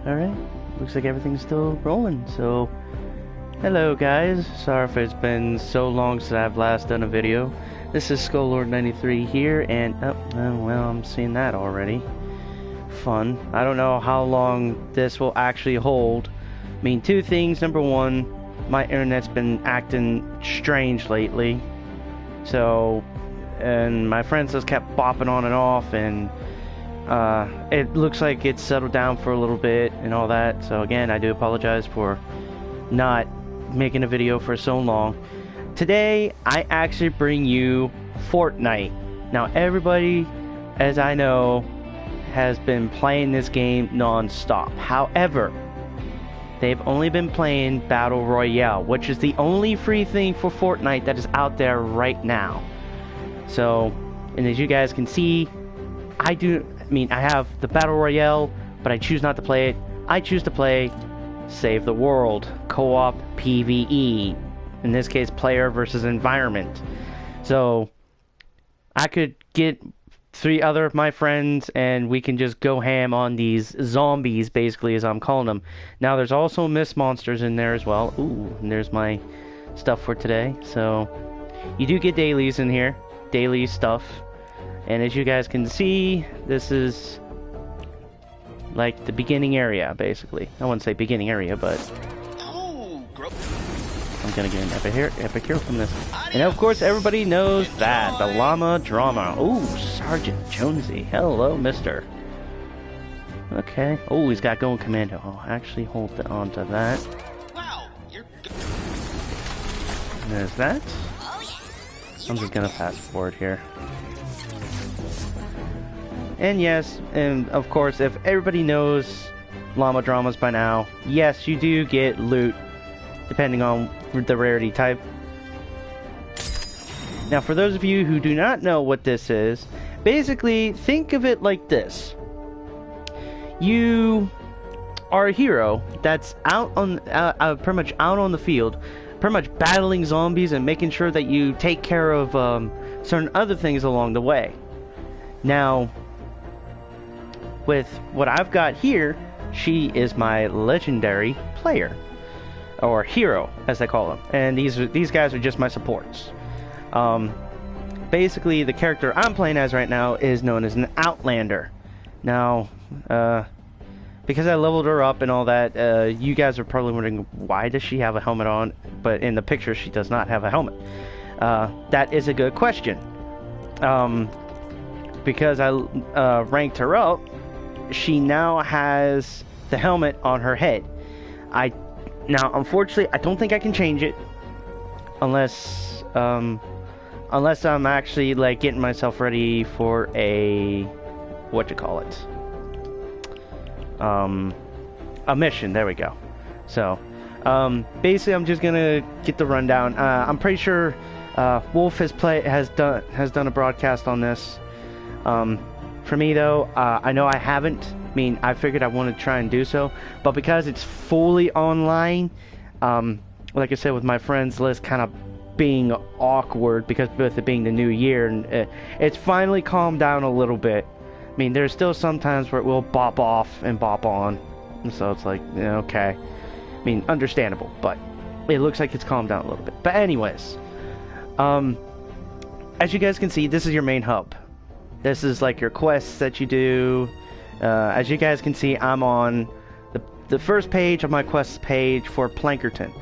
Alright, looks like everything's still rolling, so... Hello guys, sorry if it's been so long since I've last done a video. This is SkullLord93 here, and... oh, well, I'm seeing that already. Fun. I don't know how long this will actually hold. I mean, two things. Number one, my internet's been acting strange lately. So... and my friends just kept bopping on and off, and... it looks like it's settled down for a little bit and all that. So again, I do apologize for not making a video for so long. Today, I actually bring you Fortnite. Now, everybody, as I know, has been playing this game non-stop. However, they've only been playing Battle Royale, which is the only free thing for Fortnite that is out there right now. So, and as you guys can see, I have the Battle Royale, but I choose not to play it. I choose to play Save the World, co-op PvE. In this case, player versus environment. So, I could get 3 other of my friends, and we can just go ham on these zombies, basically, as I'm calling them. Now, there's also mist monsters in there as well. Ooh, and there's my stuff for today. So, you do get dailies in here. Daily stuff. And as you guys can see, this is like the beginning area, basically. I wouldn't say beginning area, but I'm gonna get an epic hero from this. And of course, everybody knows that the llama drama. Ooh, Sergeant Jonesy. Hello, mister. Okay. Oh, he's got going commando. Oh, actually hold on to that. Wow, you're good. There's that. I'm just gonna fast forward here. And yes, and of course, if everybody knows llama dramas by now, yes, you do get loot, depending on the rarity type. Now, for those of you who do not know what this is, basically, think of it like this. You are a hero that's out on, pretty much out on the field, pretty much battling zombies and making sure that you take care of certain other things along the way. Now, with what I've got here, she is my legendary player, or hero, as they call them, and these guys are just my supports. Basically, the character I'm playing as right now is known as an Outlander. Now, because I leveled her up and all that, you guys are probably wondering, why does she have a helmet on? But in the picture, she does not have a helmet. That is a good question. Because I ranked her up, she now has the helmet on her head. Now, unfortunately, I don't think I can change it unless I'm actually like getting myself ready for a a mission. There we go. So, basically, I'm just gonna get the rundown. I'm pretty sure Wolf has done a broadcast on this. For me though, I know I haven't. I mean, I figured I wanted to try and do so, but because it's fully online, like I said, with my friends list kind of being awkward because with it being the new year, and it's finally calmed down a little bit. I mean, there's still some times where it will bop off and bop on, and so it's like, yeah, okay. I mean, understandable, but it looks like it's calmed down a little bit. But anyways, as you guys can see, this is your main hub. This is like your quests that you do. As you guys can see, I'm on the first page of my quests page for Plankerton.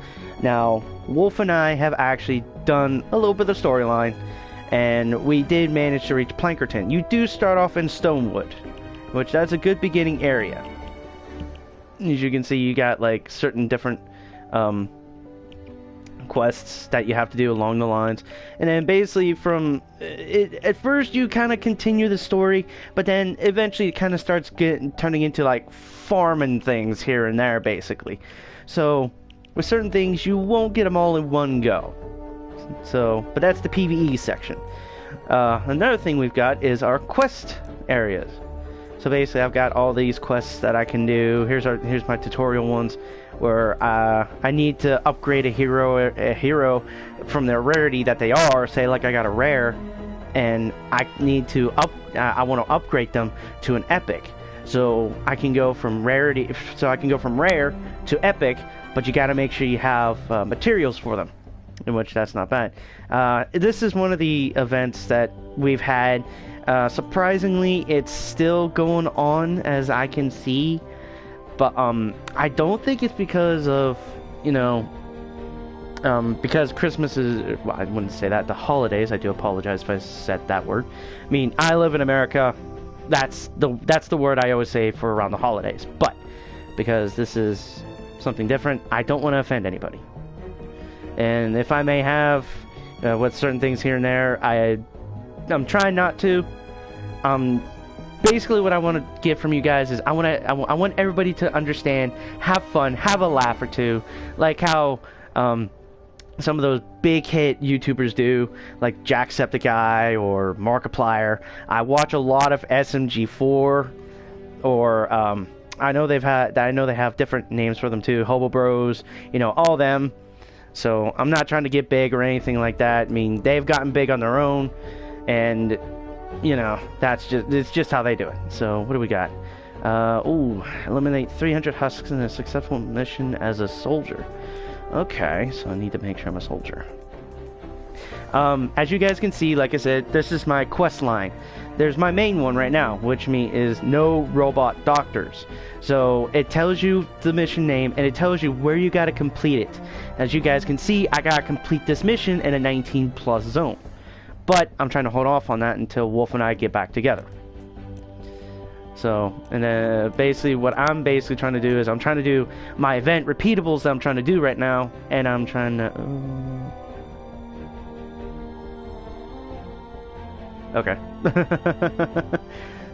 Now, Wolf and I have actually done a little bit of storyline, and we did manage to reach Plankerton. You do start off in Stonewood, which that's a good beginning area. As you can see, you got like certain different quests that you have to do along the lines, and then basically from it, at first you kind of continue the story, but then eventually it kind of starts turning into like farming things here and there, basically. So with certain things you won't get them all in one go. So, but that's the PvE section. Another thing we've got is our quest areas. So basically, I've got all these quests that I can do. Here's my tutorial ones, where I need to upgrade a hero from their rarity that they are. Say like I got a rare, and I need to I want to upgrade them to an epic. So I can go from rare to epic, but you got to make sure you have materials for them, in which that's not bad. This is one of the events that we've had. Surprisingly, it's still going on, as I can see, but I don't think it's because of, you know, because Christmas is, well, I wouldn't say that, the holidays. I do apologize if I said that word. I mean, I live in America. That's the word I always say for around the holidays. But because this is something different, I don't want to offend anybody. And if I may have with certain things here and there, I'm trying not to. Basically, what I want to get from you guys is I want everybody to understand, have fun, have a laugh or two, like how some of those big hit YouTubers do, like Jacksepticeye or Markiplier. I watch a lot of SMG4, or I know they have different names for them too, Hobo Bros, you know, all them. So I'm not trying to get big or anything like that. I mean, they've gotten big on their own, and you know, it's just how they do it. So what do we got? Eliminate 300 husks in a successful mission as a soldier. Okay, so I need to make sure I'm a soldier. As you guys can see, like I said, this is my quest line. There's my main one right now, which is no robot doctors. So it tells you the mission name, and it tells you where you got to complete it. As you guys can see, I got to complete this mission in a 19+ zone. But I'm trying to hold off on that until Wolf and I get back together. So, and basically what I'm trying to do is I'm trying to do my event repeatables that I'm trying to do right now, and I'm trying to... Okay.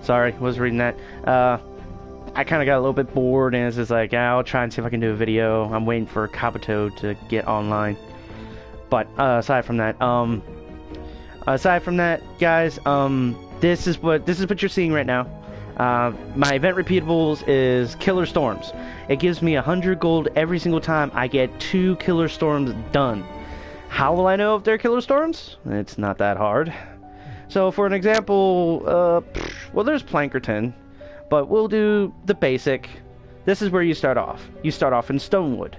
Sorry, was reading that. I kind of got a little bit bored, and it's just like, I'll try and see if I can do a video. I'm waiting for Kabuto to get online. But aside from that, guys, this is what you're seeing right now. My event repeatables is Killer Storms. It gives me 100 gold every single time I get 2 Killer Storms done. How will I know if they're Killer Storms? It's not that hard. So for an example, well, there's Plankerton, but we'll do the basic. This is where you start off. You start off in Stonewood.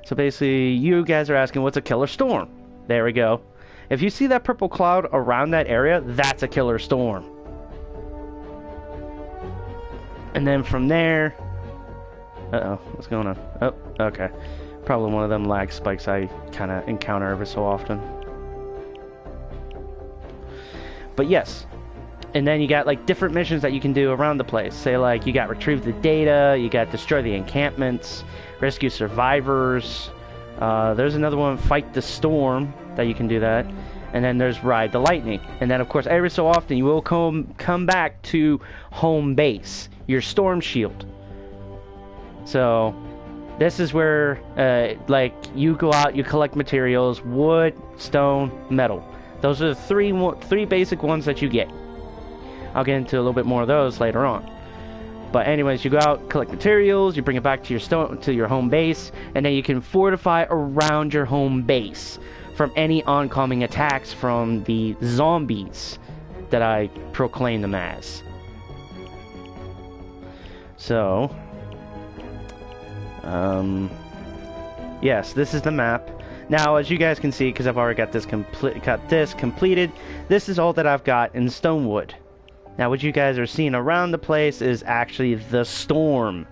So basically, you guys are asking, what's a Killer Storm? There we go. If you see that purple cloud around that area, that's a Killer Storm. And then from there... Uh-oh, what's going on? Oh, okay. Probably one of them lag spikes I kind of encounter every so often. But yes. And then you got like different missions that you can do around the place. Say like you got retrieve the data, you got destroy the encampments, rescue survivors. There's another one, fight the storm, that you can do that. And then there's ride the lightning. And then of course every so often you will come back to home base, your storm shield. So this is where like you go out, you collect materials, wood, stone, metal. Those are the three basic ones that you get. I'll get into a little bit more of those later on. But anyways, you go out, collect materials, you bring it back to your home base, and then you can fortify around your home base from any oncoming attacks from the zombies that I proclaim them as. So, yes, this is the map. Now, as you guys can see, because I've already got this completed, this is all that I've got in Stonewood. Now, what you guys are seeing around the place is actually the storm.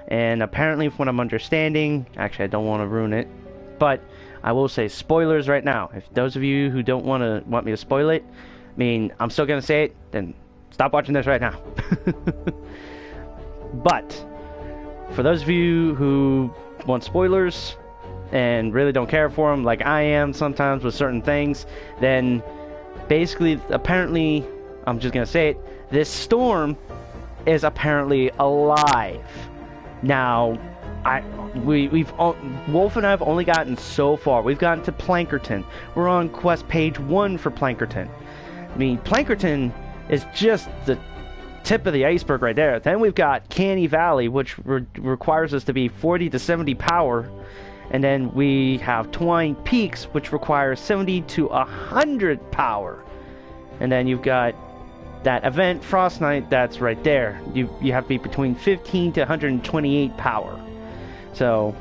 And apparently, from what I'm understanding, actually, I don't want to ruin it, but I will say spoilers right now. If those of you who don't want me to spoil it, I mean, I'm still going to say it, then stop watching this right now. But, for those of you who want spoilers and really don't care for them, like I am sometimes with certain things, then basically, apparently, I'm just gonna say it, this storm is apparently alive. Now, Wolf and I have only gotten so far. We've gotten to Plankerton. We're on quest page 1 for Plankerton. I mean, Plankerton is just the tip of the iceberg right there. Then we've got Canny Valley, which requires us to be 40 to 70 power. And then we have Twine Peaks, which requires 70 to 100 power. And then you've got that event, Frostnite, that's right there. You have to be between 15 to 128 power. So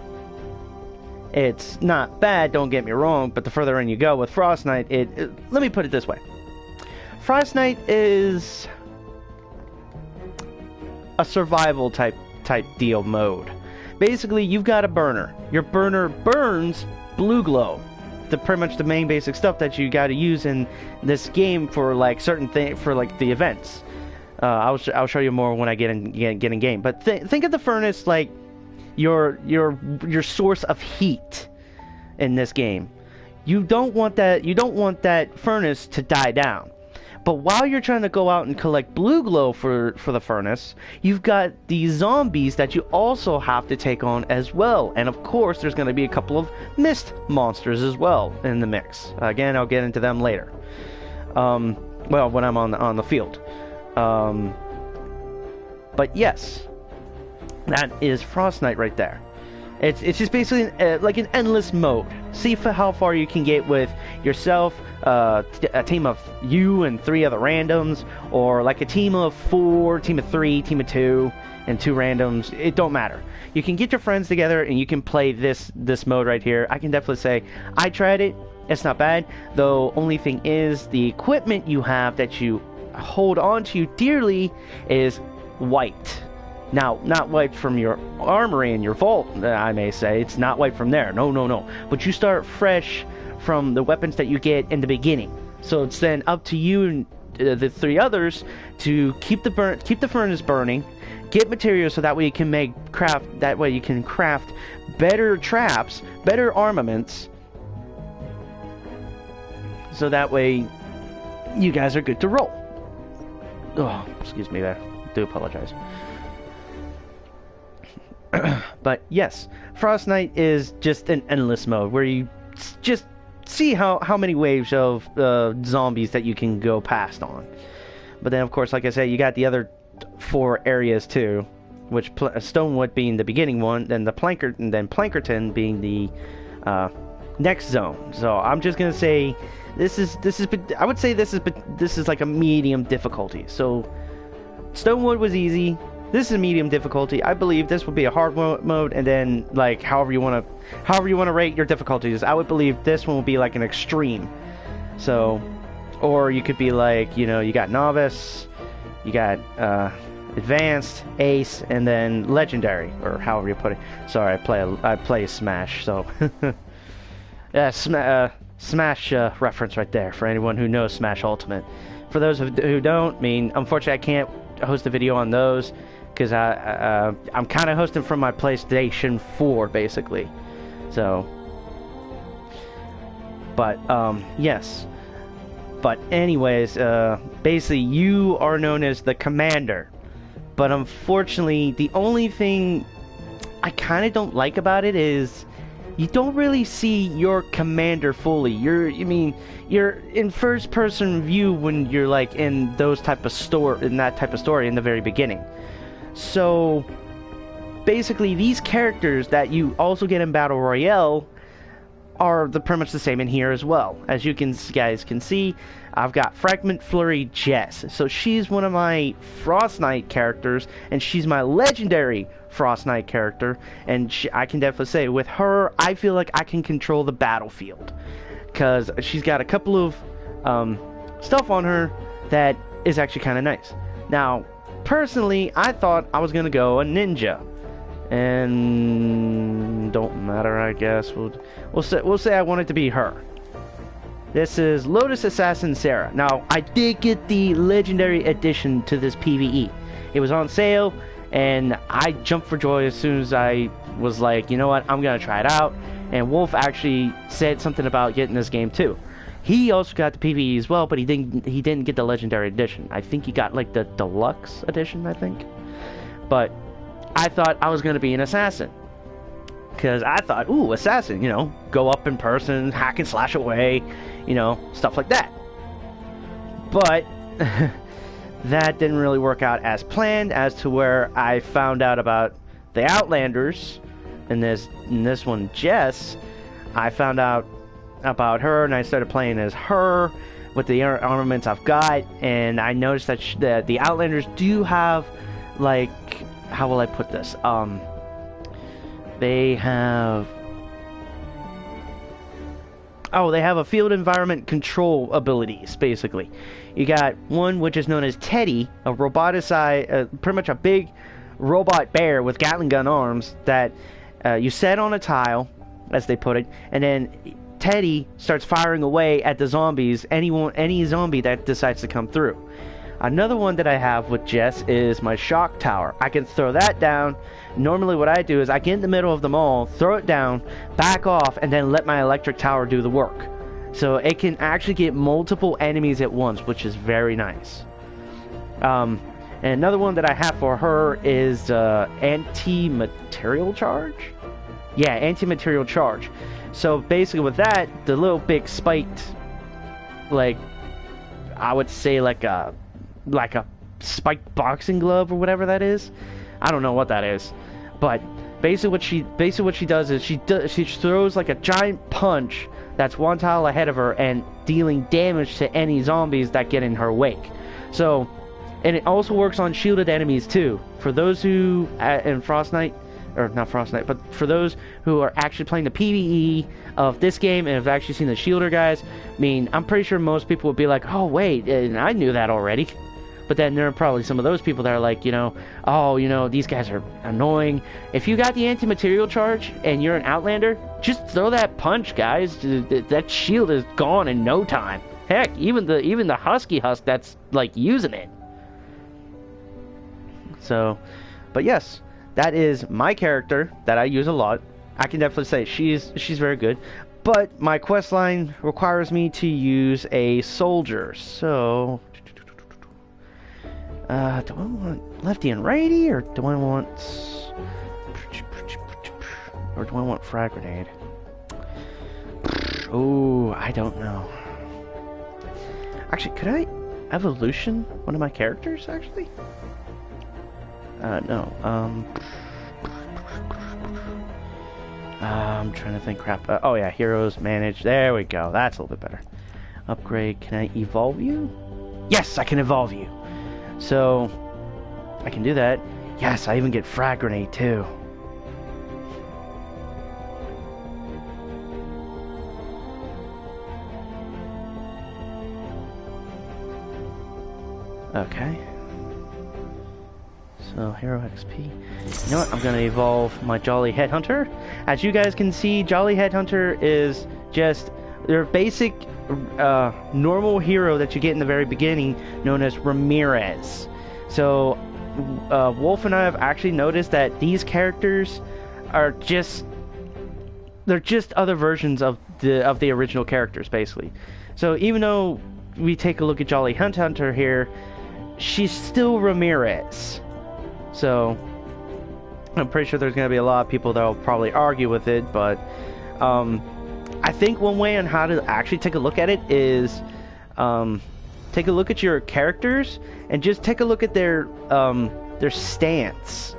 it's not bad, don't get me wrong, but the further in you go with Frostnite, let me put it this way. Frostnite is a survival type deal mode. Basically, you've got a burner. Your burner burns blue glow. Pretty much the main basic stuff that you got to use in this game for like certain thing for like the events. I'll show you more when I get in game. But think of the furnace like your source of heat in this game. You don't want that furnace to die down. But while you're trying to go out and collect blue glow for the furnace, you've got these zombies that you also have to take on as well. And of course, there's going to be a couple of mist monsters as well in the mix. Again, I'll get into them later. Well, when I'm on the field. But yes, that is Frostnite right there. It's just basically like an endless mode. See how far you can get with yourself, a team of you and 3 other randoms, or like a team of 4, team of 3, team of 2, and 2 randoms. It don't matter. You can get your friends together and you can play this mode right here. I can definitely say I tried it. It's not bad. Though only thing is the equipment you have that you hold on to dearly is white. Now, not wiped from your armory and your vault, I may say. It's not wiped from there. No. But you start fresh from the weapons that you get in the beginning. So it's then up to you and the 3 others to keep the furnace burning, get materials so that way you can craft better traps, better armaments. So that way you guys are good to roll. Oh, excuse me there. I do apologize. But yes, Frostnite is just an endless mode where you just see how many waves of zombies that you can go past on. But then, of course, like I said, you got the other 4 areas too, which Stonewood being the beginning one, then Plankerton being the next zone. So I'm just gonna say this is like a medium difficulty. So Stonewood was easy. This is a medium difficulty. I believe this will be a hard mode, and then like however you want to rate your difficulties. I would believe this one will be like an extreme. So, or you could be like, you got novice, you got advanced, ace, and then legendary, or however you put it. Sorry, I play Smash, so yeah, Smash reference right there for anyone who knows Smash Ultimate. For those who don't, unfortunately, I can't host a video on those. Because I'm kind of hosting from my PlayStation 4, basically. So, but, yes. But anyways, basically, you are known as the commander. But unfortunately, the only thing I kind of don't like about it is you don't really see your commander fully. You're in first-person view when you're like in that type of story in the very beginning. So, basically, these characters that you also get in Battle Royale are pretty much the same in here as well. As you guys can see, I've got Fragment Flurry Jess. So she's one of my Frostnite characters, and she's my legendary Frostnite character. And I can definitely say, with her, I feel like I can control the battlefield. Because she's got a couple of stuff on her that is actually kind of nice. Now, personally, I thought I was gonna go a ninja, and don't matter. I guess we'll say I wanted to be her. This is Lotus Assassin Sarah. Now, I did get the legendary edition to this PvE. It was on sale, and I jumped for joy as soon as I was like, you know what, I'm gonna try it out. And Wolf actually said something about getting this game too. He also got the PvE as well, but he didn't get the legendary edition. I think he got like the deluxe edition, I think. But I thought I was going to be an assassin. Because I thought, ooh, assassin, go up in person, hack and slash away, stuff like that. But that didn't really work out as planned, as to where I found out about the Outlanders. In this one, Jess, I found out about her, and I started playing as her. with the armaments I've got, and I noticed that the Outlanders do have, like, how will I put this? They have... Oh, they have a field environment control abilities, basically. You got one which is known as Teddy, a roboticized, pretty much a big robot bear with Gatling gun arms that you set on a tile, as they put it, and then Teddy starts firing away at the zombies, any zombie that decides to come through. Another one that I have with Jess is my shock tower. I can throw that down. Normally what I do is I get in the middle of them all, throw it down, back off, and then let my electric tower do the work. So it can actually get multiple enemies at once, which is very nice. And another one that I have for her is anti-material charge? Yeah, anti-material charge. So basically with that, the little big spiked, like, I would say like a spiked boxing glove or whatever that is. I don't know what that is, but basically what she does is she throws like a giant punch that's one tile ahead of her and dealing damage to any zombies that get in her wake. So, and it also works on shielded enemies too. For those who in Fortnite, or not Fortnite, but for those who are actually playing the PvE of this game and have actually seen the shielder guys, I mean, I'm pretty sure most people would be like, oh wait, I knew that already. But then there are probably some of those people that are like, you know, oh, you know, these guys are annoying. If you got the anti-material charge and you're an Outlander, just throw that punch, guys. That shield is gone in no time. Heck, even the Husky Husk that's like using it. So, but yes, that is my character that I use a lot. I can definitely say she's very good. But my quest line requires me to use a soldier. So, do I want lefty and righty, or do I want frag grenade? Oh, I don't know. Actually, could I evolution one of my characters, actually? No. I'm trying to think. Crap. Oh yeah, heroes manage. There we go. That's a little bit better. Upgrade. Can I evolve you? Yes, I can evolve you. So I can do that. Yes, I even get frag grenade too. Okay. So, hero XP. You know what? I'm going to evolve my Jolly Headhunter. As you guys can see, Jolly Headhunter is just their basic normal hero that you get in the very beginning, known as Ramirez. So, Wolf and I have actually noticed that these characters are just... they're just other versions of the original characters, basically. So, even though we take a look at Jolly Headhunter here, she's still Ramirez. So, I'm pretty sure there's going to be a lot of people that will probably argue with it, but I think one way on how to actually take a look at it is take a look at your characters and just take a look at their stance.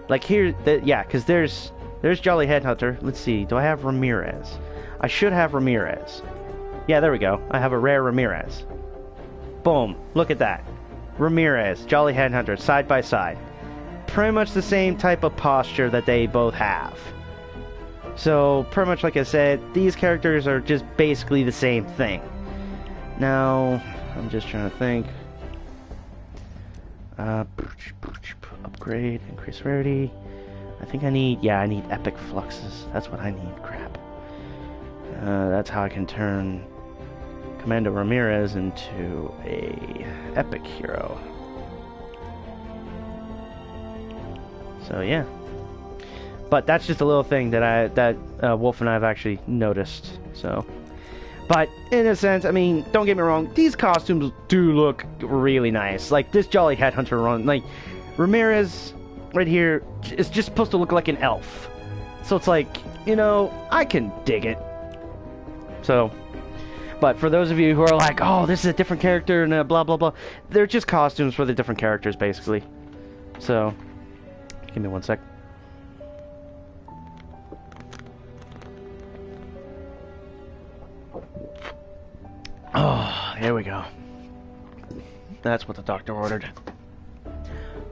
Like here, yeah, because there's Jolly Headhunter. Let's see, do I have Ramirez? I should have Ramirez. Yeah, there we go. I have a rare Ramirez. Boom, look at that. Ramirez, Jolly Headhunter, side by side. Pretty much the same type of posture that they both have. So, pretty much like I said, these characters are just basically the same thing. Now, I'm just trying to think. Upgrade, increase rarity. I think I need epic fluxes. That's what I need, crap. That's how I can turn Commando Ramirez into a epic hero. So yeah, but that's just a little thing that Wolf and I have actually noticed. So, but in a sense, I mean, don't get me wrong, these costumes do look really nice. Like this Jolly Headhunter run, like Ramirez right here is just supposed to look like an elf. So it's like, you know, I can dig it. So, but for those of you who are like, oh, this is a different character and blah blah blah, they're just costumes for the different characters, basically. So. Give me 1 sec. Oh, here we go. That's what the doctor ordered.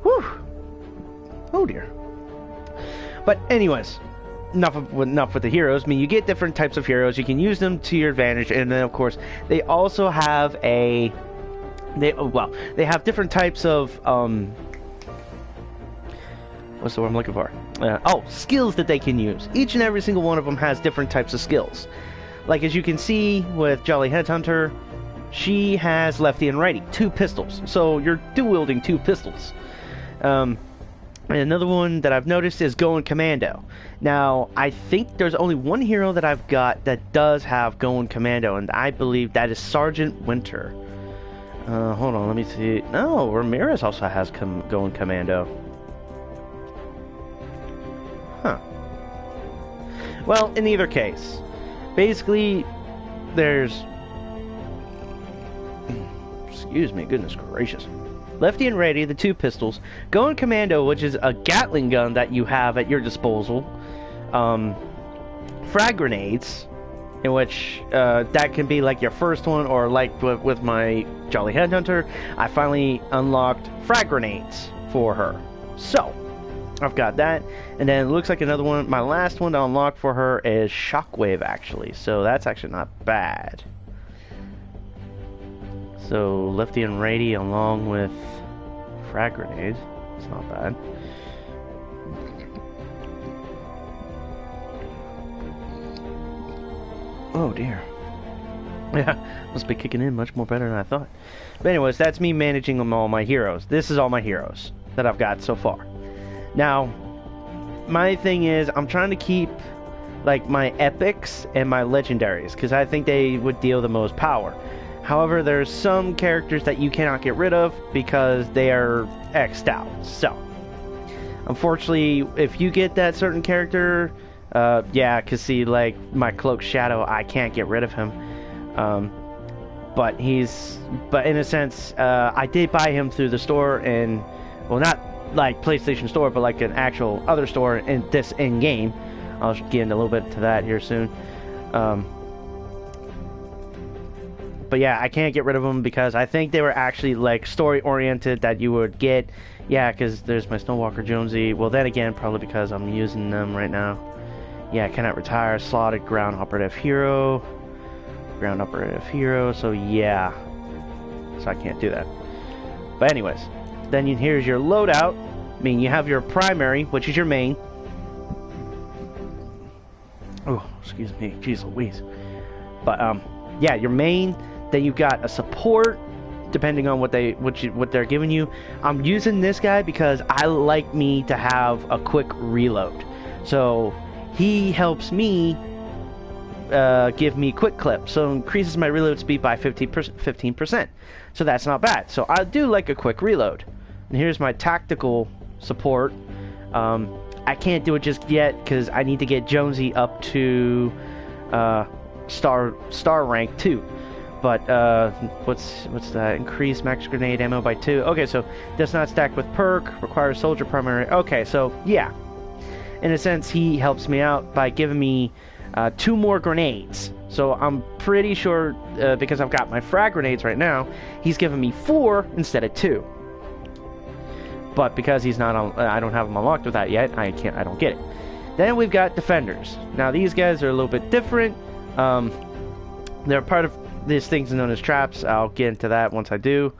Whew. Oh dear. But anyways, enough with the heroes. I mean, you get different types of heroes. You can use them to your advantage, and then of course they also have they have different types of what's the word I'm looking for? Skills that they can use. Each and every single one of them has different types of skills. Like as you can see with Jolly Headhunter, she has lefty and righty, 2 pistols. So you're dual wielding 2 pistols. And another one that I've noticed is Going Commando. Now, I think there's only one hero that I've got that does have Going Commando, and I believe that is Sergeant Winter. Hold on, let me see. No, Ramirez also has Going Commando. Huh. Well, in either case, basically, there's... Excuse me, goodness gracious. Lefty and righty, the 2 pistols. Going Commando, which is a Gatling gun that you have at your disposal. Frag grenades, in which that can be like your first one, or like with my Jolly Headhunter, I finally unlocked frag grenades for her. So, I've got that, and then it looks like another one, my last one to unlock for her is Shockwave, actually, so that's actually not bad. So, lefty and righty along with frag grenades, it's not bad. Oh dear. Yeah, must be kicking in much more better than I thought. But anyways, that's me managing all my heroes. This is all my heroes that I've got so far. Now, my thing is, I'm trying to keep like my epics and my legendaries, because I think they would deal the most power. However, there's some characters that you cannot get rid of because they are X'd out. So, unfortunately, if you get that certain character, yeah, because see, like, my Cloak Shadow, I can't get rid of him. But in a sense, I did buy him through the store, and, well, not like PlayStation Store, but like an actual other store in this in-game. I'll get into a little bit to that here soon. But yeah, I can't get rid of them because I think they were actually like story-oriented that you would get. Yeah, because there's my Snowwalker Jonesy. Well, then again, probably because I'm using them right now. Yeah, cannot retire. Slotted ground operative hero. Ground operative hero. So yeah, so I can't do that. But anyways, then here's your loadout. I mean, you have your primary, which is your main. Oh, excuse me, jeez Louise. But yeah, your main. Then you've got a support, depending on what they're giving you. I'm using this guy because I like me to have a quick reload. So he helps me give me quick clip, so increases my reload speed by 15%. So that's not bad. So I do like a quick reload. And here's my tactical support. I can't do it just yet because I need to get Jonesy up to star rank 2. But what's that? Increase max grenade ammo by 2. Okay, so does not stack with perk, requires soldier primary. Okay, so yeah, in a sense he helps me out by giving me 2 more grenades. So I'm pretty sure because I've got my frag grenades right now, he's giving me 4 instead of 2. But because he's not on, I don't have him unlocked with that yet. I don't get it. Then we've got defenders. Now these guys are a little bit different. They're part of these things known as traps. I'll get into that once I do.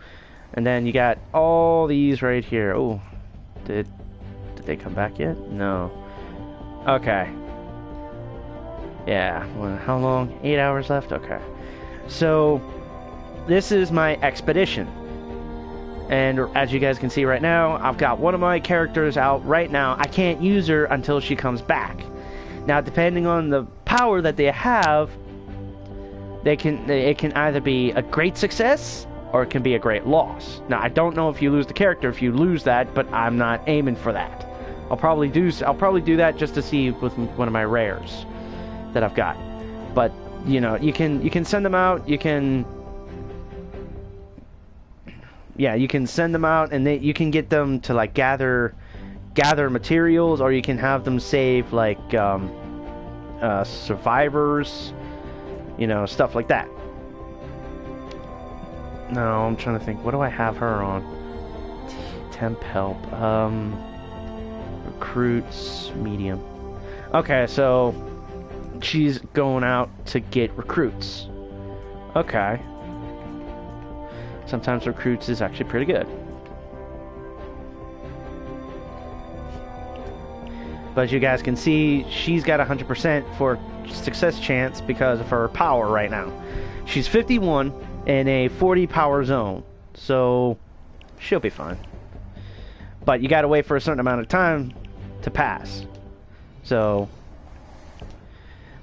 And then you got all these right here. Oh, did they come back yet? No. Okay. Yeah. Well, how long? 8 hours left? Okay. So this is my expedition. And as you guys can see right now, I've got one of my characters out right now. I can't use her until she comes back. Now, depending on the power that they have, it can either be a great success or it can be a great loss. Now, I don't know if you lose the character if you lose that, but I'm not aiming for that. I'll probably do that just to see with one of my rares that I've got. But you know, you can send them out. You can send them out, and you can get them to like gather materials, or you can have them save like survivors. You know, stuff like that. No, I'm trying to think. What do I have her on? Temp help. Recruits, medium. Okay, so she's going out to get recruits. Okay. Sometimes recruits is actually pretty good. But as you guys can see, she's got 100% for success chance because of her power right now. She's 51 in a 40 power zone, so she'll be fine. But you gotta wait for a certain amount of time to pass. So,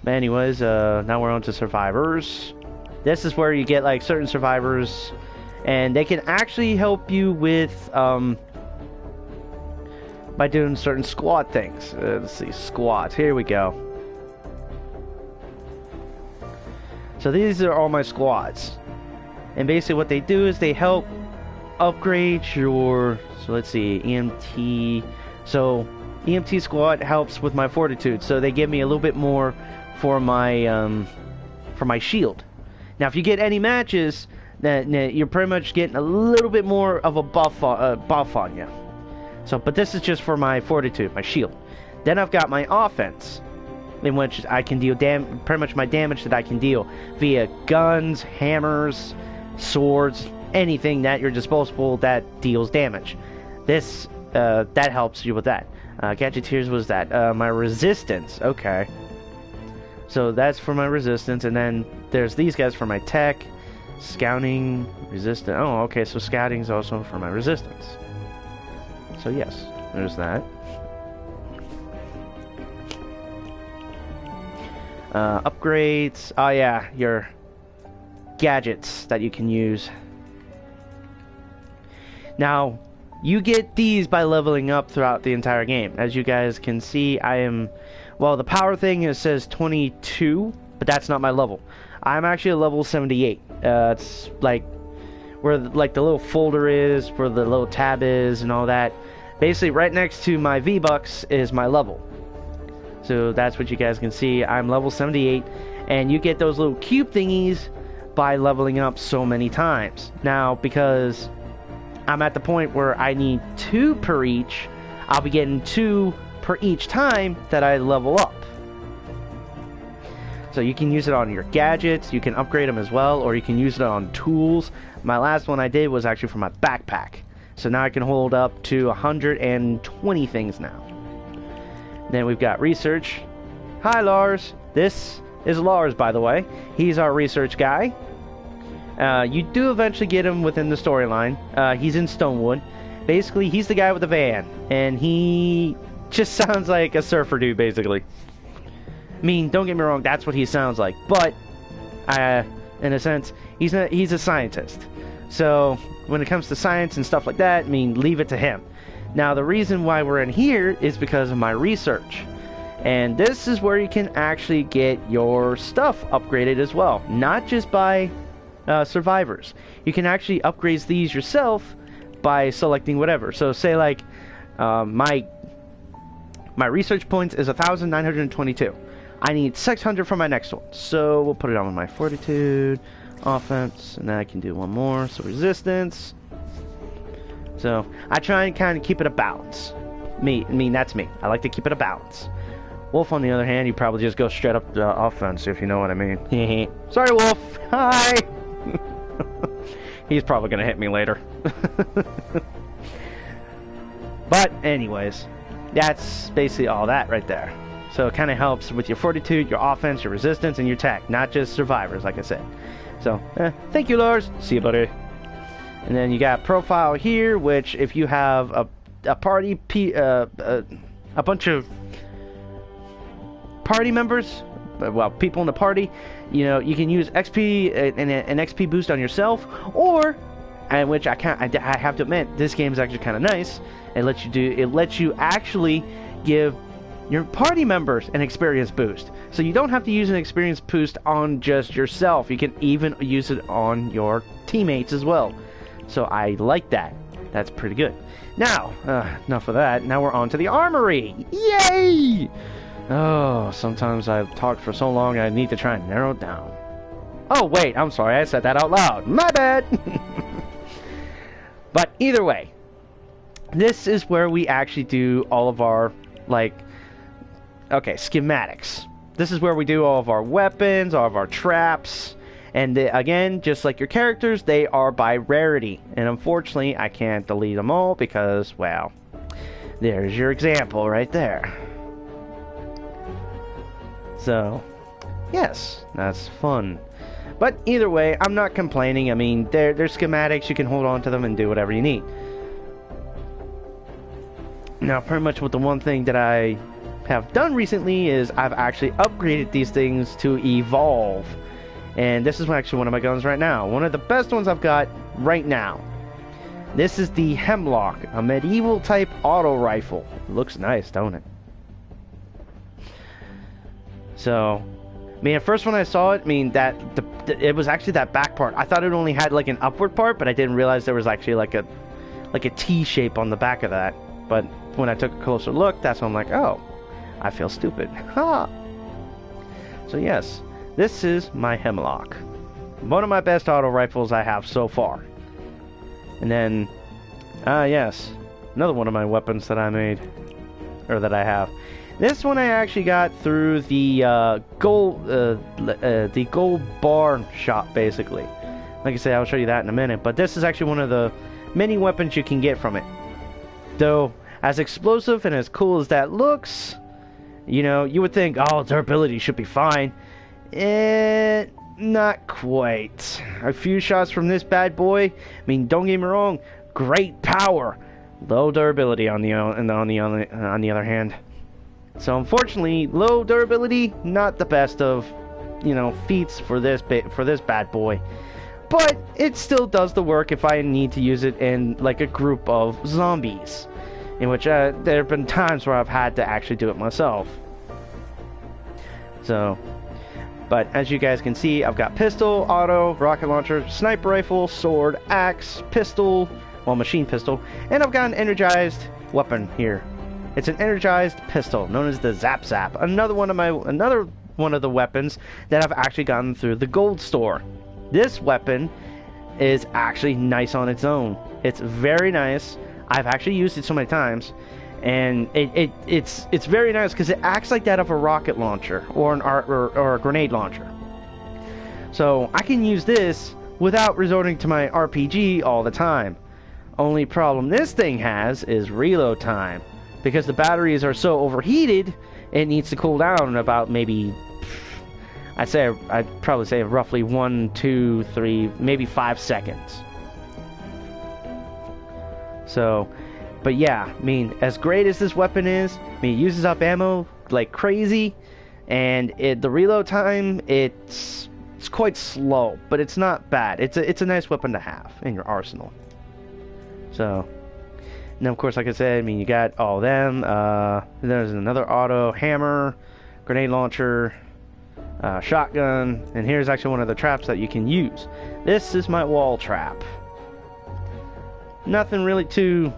but anyways, now we're on to survivors. This is where you get like certain survivors, and they can actually help you with by doing certain squad things. Let's see, squads. Here we go. So these are all my squads, and basically what they do is they help upgrade your. So let's see, EMT. So EMT squad helps with my fortitude, so they give me a little bit more for my shield. Now, if you get any matches, then you're pretty much getting a little bit more of a buff on you. So, but this is just for my fortitude, my shield. Then I've got my offense, in which I can deal pretty much my damage that I can deal via guns, hammers, swords, anything at your disposal that deals damage. This that helps you with that. Gadgeteers was that my resistance. Okay, so that's for my resistance, and then there's these guys for my tech, scouting, resistance. Oh, okay, so scouting is also for my resistance. So yes, there's that. Upgrades. Oh yeah, your gadgets that you can use. Now, you get these by leveling up throughout the entire game. As you guys can see, I am... Well, the power thing it says 22, but that's not my level. I'm actually a level 78. It's like where like the little folder is, where the little tab is, and all that. Basically, right next to my V-Bucks is my level. So that's what you guys can see. I'm level 78, and you get those little cube thingies by leveling up so many times. Now, because I'm at the point where I need 2 per each, I'll be getting 2 per each time that I level up. So you can use it on your gadgets, you can upgrade them as well, or you can use it on tools. My last one I did was actually for my backpack. So now I can hold up to 120 things now. Then we've got research. Hi Lars. This is Lars, by the way. He's our research guy. You do eventually get him within the storyline. He's in Stonewood. Basically, he's the guy with the van, and he just sounds like a surfer dude, basically. I mean, don't get me wrong, that's what he sounds like, but in a sense, he's a scientist. So when it comes to science and stuff like that, I mean, leave it to him. Now, the reason why we're in here is because of my research. And this is where you can actually get your stuff upgraded as well. Not just by survivors. You can actually upgrade these yourself by selecting whatever. So say like my research points is 1,922. I need 600 for my next one. So we'll put it on my fortitude, offense, and then I can do one more. So resistance. So I try and kind of keep it a balance. I mean, that's me. I like to keep it a balance. Wolf, on the other hand, you probably just go straight up the offense, if you know what I mean. Sorry, Wolf. Hi. He's probably going to hit me later. But anyways, that's basically all that right there. So it kind of helps with your fortitude, your offense, your resistance, and your tech. Not just survivors, like I said. So, thank you, Lars. See you, buddy. And then you got profile here, which if you have a party, a bunch of party members, well, people in the party, you know, you can use XP and an XP boost on yourself, or, and which I have to admit, this game is actually kind of nice. It lets you actually give your party members an experience boost. So you don't have to use an experience boost on just yourself. You can even use it on your teammates as well. So I like that. That's pretty good. Now, enough of that. Now we're on to the armory. Yay! Oh, sometimes I've talked for so long I need to try and narrow it down. Oh, wait, I'm sorry, I said that out loud. My bad! But either way, this is where we actually do all of our, like, okay, schematics. This is where we do all of our weapons, all of our traps, and again, just like your characters, they are by rarity. And unfortunately, I can't delete them all because, well, there's your example right there. So, yes, that's fun. But either way, I'm not complaining. I mean, they're schematics. You can hold on to them and do whatever you need. Now, pretty much what the one thing that I have done recently is I've actually upgraded these things to evolve. And this is actually one of my guns right now. One of the best ones I've got right now. This is the Hemlock, a medieval type auto rifle. It looks nice, don't it? So, I mean, at first when I saw it, I mean, it was actually that back part. I thought it only had like an upward part, but I didn't realize there was actually like a T shape on the back of that. But when I took a closer look, that's when I'm like, oh, I feel stupid. Ha! So yes, this is my Hemlock. One of my best auto rifles I have so far. And then, yes, another one of my weapons that I made, or that I have. This one I actually got through the gold bar shop, basically. Like I say, I'll show you that in a minute. But this is actually one of the many weapons you can get from it. Though, as explosive and as cool as that looks, you know, you would think, oh, durability should be fine. Not quite. A few shots from this bad boy. I mean, don't get me wrong, great power, low durability on the other hand. So unfortunately, low durability, not the best of, you know, feats for this bad boy. But it still does the work if I need to use it in like a group of zombies, in which there have been times where I've had to actually do it myself. So, but as you guys can see, I've got pistol, auto, rocket launcher, sniper rifle, sword, axe, pistol, well, machine pistol, and I've got an energized weapon here. It's an energized pistol known as the Zap Zap. Another one of the weapons that I've actually gotten through the gold store. This weapon is actually nice on its own. It's very nice. I've actually used it so many times, and it's very nice because it acts like that of a rocket launcher or a grenade launcher. So I can use this without resorting to my RPG all the time. Only problem this thing has is reload time, because the batteries are so overheated. It needs to cool down in about maybe, I'd probably say roughly 1, 2, 3, maybe 5 seconds. So, but yeah, I mean, as great as this weapon is, I mean, it uses up ammo like crazy, and the reload time, it's quite slow, but it's not bad. It's a nice weapon to have in your arsenal. So, and then of course, like I said, I mean, you got all them. There's another auto hammer, grenade launcher, shotgun, and here's actually one of the traps that you can use. This is my wall trap. Nothing really too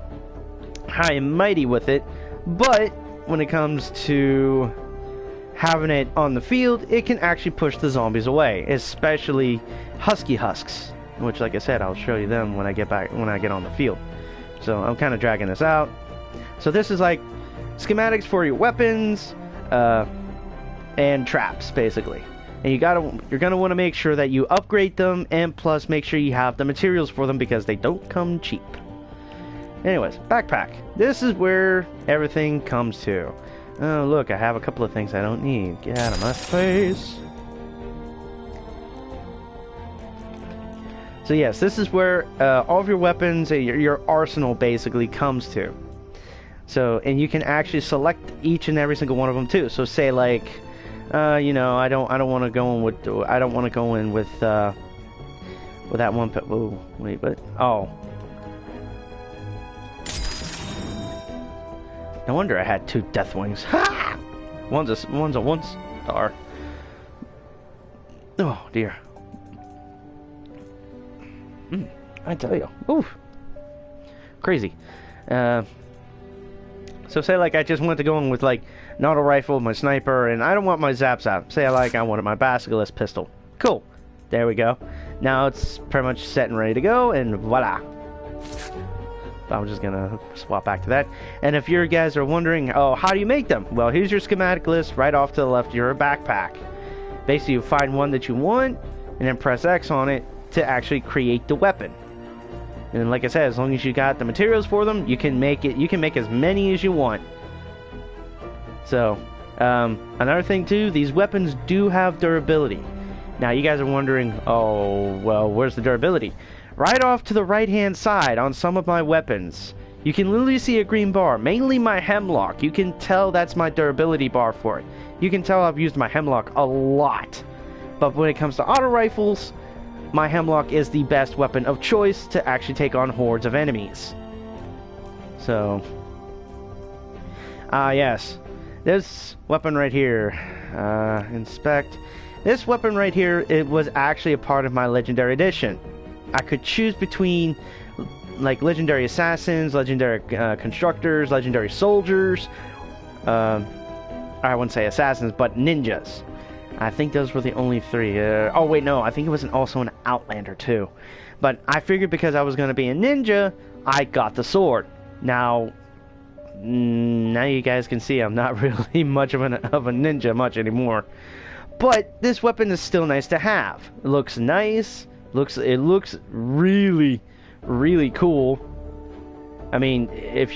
high and mighty with it, but when it comes to having it on the field, it can actually push the zombies away, especially husky husks, which, like I said, I'll show you them when I get on the field. So I'm kind of dragging this out. So this is like schematics for your weapons and traps, basically. And you're gonna want to make sure that you upgrade them, and plus make sure you have the materials for them, because they don't come cheap. Anyways, backpack. This is where everything comes to. Oh look, I have a couple of things I don't need. Get out of my face. So yes, this is where all of your weapons, your arsenal basically comes to. So, and you can actually select each and every single one of them too. So say like, you know, I don't want to go in with that one. Oh wait, but oh, no wonder I had 2 death wings. Ha! One's a 1-star. Oh dear. I tell you, oof, crazy. So say like I just wanted to go in with like an auto rifle, my sniper, and I don't want my Zap Zap. Say I wanted my basilisk pistol. Cool. There we go. Now it's pretty much set and ready to go, and voila. I'm just gonna swap back to that. And if you guys are wondering, oh, how do you make them? Well, here's your schematic list right off to the left of your backpack. Basically, you find one that you want, and then press X on it to actually create the weapon. And like I said, as long as you got the materials for them, you can make it. You can make as many as you want. So, another thing too, these weapons do have durability. Now, you guys are wondering, oh, well, where's the durability? Right off to the right-hand side on some of my weapons, you can literally see a green bar, mainly my hemlock. You can tell that's my durability bar for it. You can tell I've used my hemlock a lot. But when it comes to auto rifles, my hemlock is the best weapon of choice to actually take on hordes of enemies. So, yes, this weapon right here, inspect. This weapon right here, it was actually a part of my Legendary Edition. I could choose between like Legendary Assassins, Legendary Constructors, Legendary Soldiers, I wouldn't say Assassins, but Ninjas. I think those were the only three. Oh wait, no, I think it was also an Outlander too. But I figured because I was going to be a ninja, I got the sword. Now you guys can see I'm not really much of a ninja much anymore. But this weapon is still nice to have. It looks nice. It looks really, really cool. I mean, if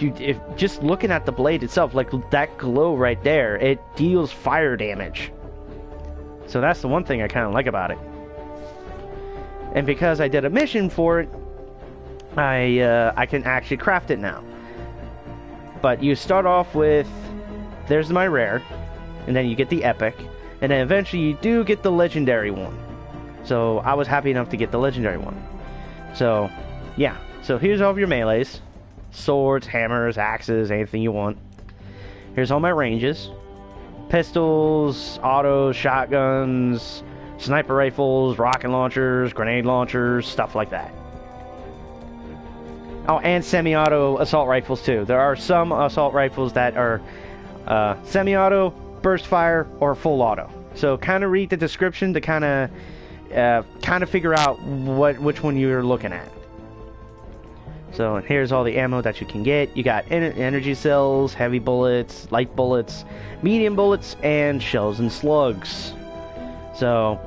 just looking at the blade itself, like that glow right there, it deals fire damage. So that's the one thing I kind of like about it. And because I did a mission for it, I can actually craft it now. But you start off with, there's my rare, and then you get the epic, and then eventually you do get the legendary one. So I was happy enough to get the legendary one. So yeah, so here's all of your melees. Swords, hammers, axes, anything you want. Here's all my ranges. Pistols, autos, shotguns, sniper rifles, rocket launchers, grenade launchers, stuff like that. Oh, and semi-auto assault rifles too. There are some assault rifles that are semi-auto, burst fire, or full auto. So kind of read the description to kind of figure out which one you're looking at. So here's all the ammo that you can get. You got energy cells, heavy bullets, light bullets, medium bullets, and shells and slugs. So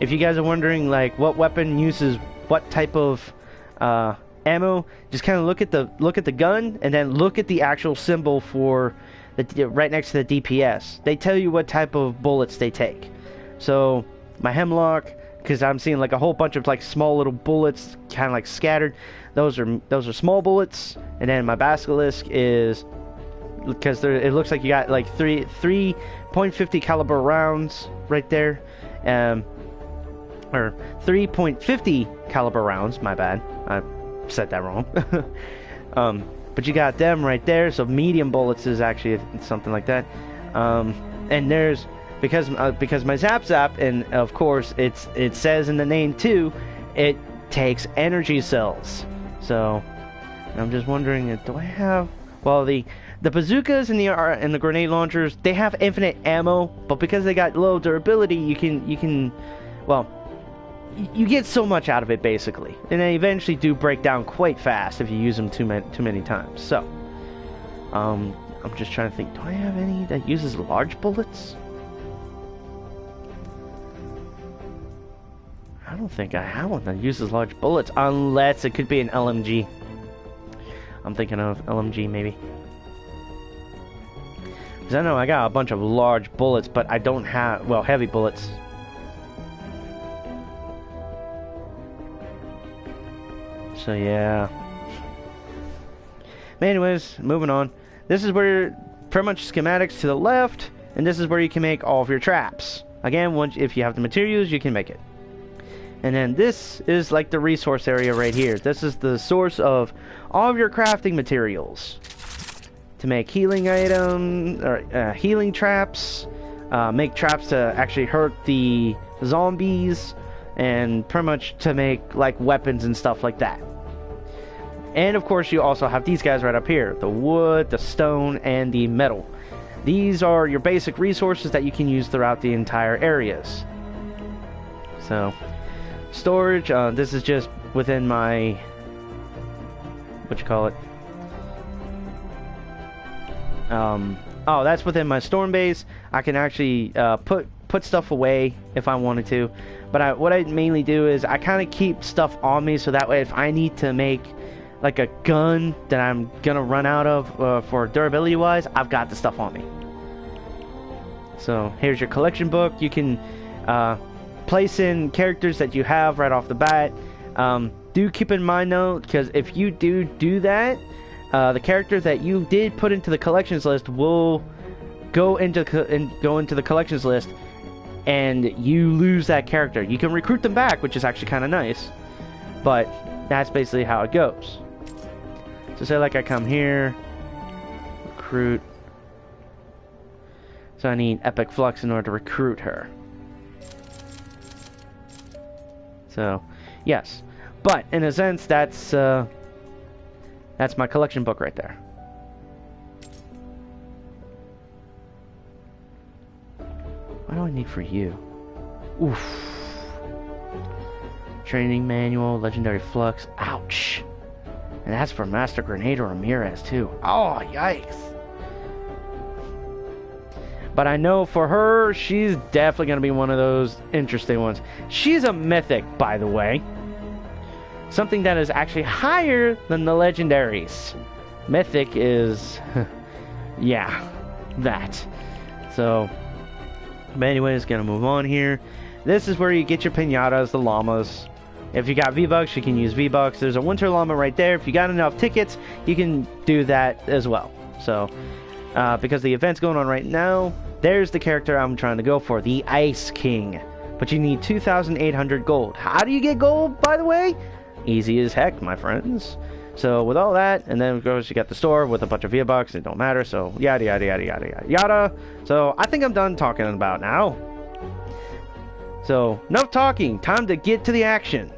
if you guys are wondering like what weapon uses what type of ammo, just kind of look at the gun and then look at the actual symbol for the right next to the DPS. They tell you what type of bullets they take. So my hemlock, because I'm seeing like a whole bunch of like small little bullets kind of like scattered, those are small bullets. And then my basilisk is, because it looks like you got like three .50 caliber rounds right there, or 3.50 caliber rounds, my bad, I said that wrong. But you got them right there, so medium bullets is actually something like that. And there's, because my zap, and of course it says in the name too, it takes energy cells. So I'm just wondering, do I have, well, the bazookas and the grenade launchers, they have infinite ammo, but because they got low durability, you can well, you get so much out of it basically, and they eventually do break down quite fast if you use them too many times. So I'm just trying to think, do I have any that uses large bullets? I don't think I have one that uses large bullets, unless it could be an LMG. I'm thinking of LMG maybe. Because I know I got a bunch of large bullets, but I don't have, well, heavy bullets. So yeah. But anyways, moving on. This is where pretty much schematics to the left, and this is where you can make all of your traps. Again, if you have the materials, you can make it. And then this is like the resource area right here. This is the source of all of your crafting materials to make healing items, or healing traps, make traps to actually hurt the zombies, and pretty much to make like weapons and stuff like that. And of course you also have these guys right up here, the wood, the stone, and the metal. These are your basic resources that you can use throughout the entire areas. So, storage, this is just within my, what you call it? Oh, that's within my storm base. I can actually put stuff away if I wanted to. But what I mainly do is I kind of keep stuff on me, so that way if I need to make like a gun that I'm gonna run out of for durability wise, I've got the stuff on me. So here's your collection book. You can place in characters that you have right off the bat. Do keep in mind though, because if you do that, the character that you did put into the collections list will go into the collections list, and you lose that character. You can recruit them back, which is actually kind of nice, but that's basically how it goes. So say like I come here, recruit. So I need Epic Flux in order to recruit her. So, yes. But, in a sense, that's my collection book right there. What do I need for you? Oof. Training manual, legendary flux. Ouch. And that's for Master Grenadier Ramirez, too. Oh, yikes. But I know for her, she's definitely going to be one of those interesting ones. She's a mythic, by the way. Something that is actually higher than the legendaries. Mythic is... yeah, that. So, but anyways, going to move on here. This is where you get your pinatas, the llamas. If you got V-Bucks, you can use V-Bucks. There's a winter llama right there. If you got enough tickets, you can do that as well. So, because the event's going on right now, there's the character I'm trying to go for, the Ice King. But you need 2,800 gold. How do you get gold, by the way? Easy as heck, my friends. So, with all that, and then of course you got the store with a bunch of V-Bucks. It don't matter, so yada yada yada yada yada yada. So, I think I'm done talking about now. So, enough talking. Time to get to the action.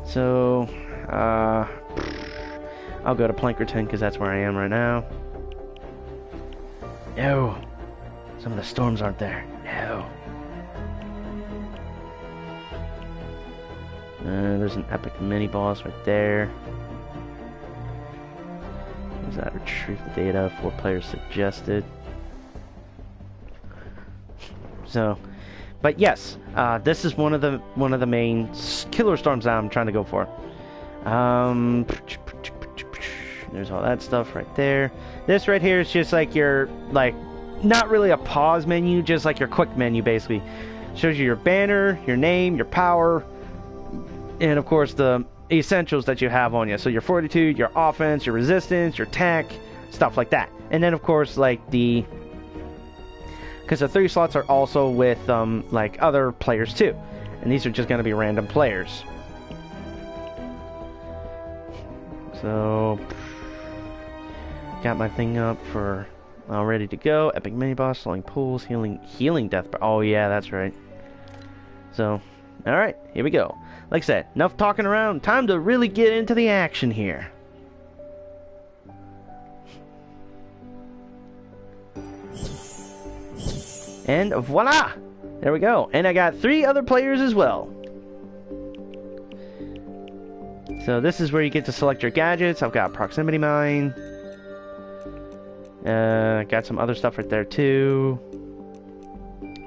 So, I'll go to Plankerton because that's where I am right now. No. Some of the storms aren't there. No. There's an epic mini-boss right there. Is that retrieve the data? 4 players suggested. So... but yes, this is one of the main killer storms that I'm trying to go for. There's all that stuff right there. This right here is just like your, like, not really a pause menu, just like your quick menu basically. Shows you your banner, your name, your power, and of course the essentials that you have on you. So your fortitude, your offense, your resistance, your attack, stuff like that. And then of course like the... because the 3 slots are also with like other players too, and these are just going to be random players. So got my thing up for all ready to go. Epic mini boss, slowing pools, healing death. Oh yeah, that's right. So all right, here we go. Like I said, enough talking around. Time to really get into the action here. And voila! There we go. And I got 3 other players as well. So this is where you get to select your gadgets. I've got proximity mine. Got some other stuff right there too.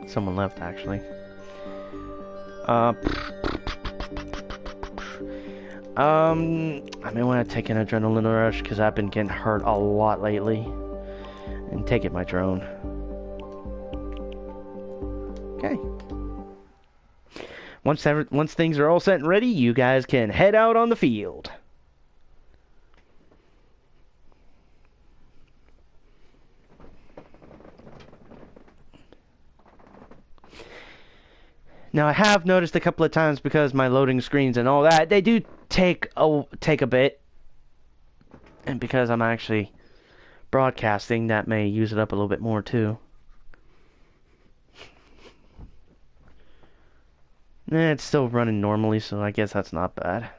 Someone left actually. I may want to take an adrenaline rush because I've been getting hurt a lot lately. And take it, my drone. Okay. Once things are all set and ready, you guys can head out on the field. Now I have noticed a couple of times because my loading screens and all that, they do take a bit. And because I'm actually broadcasting, that may use it up a little bit more too. It's still running normally, so I guess that's not bad.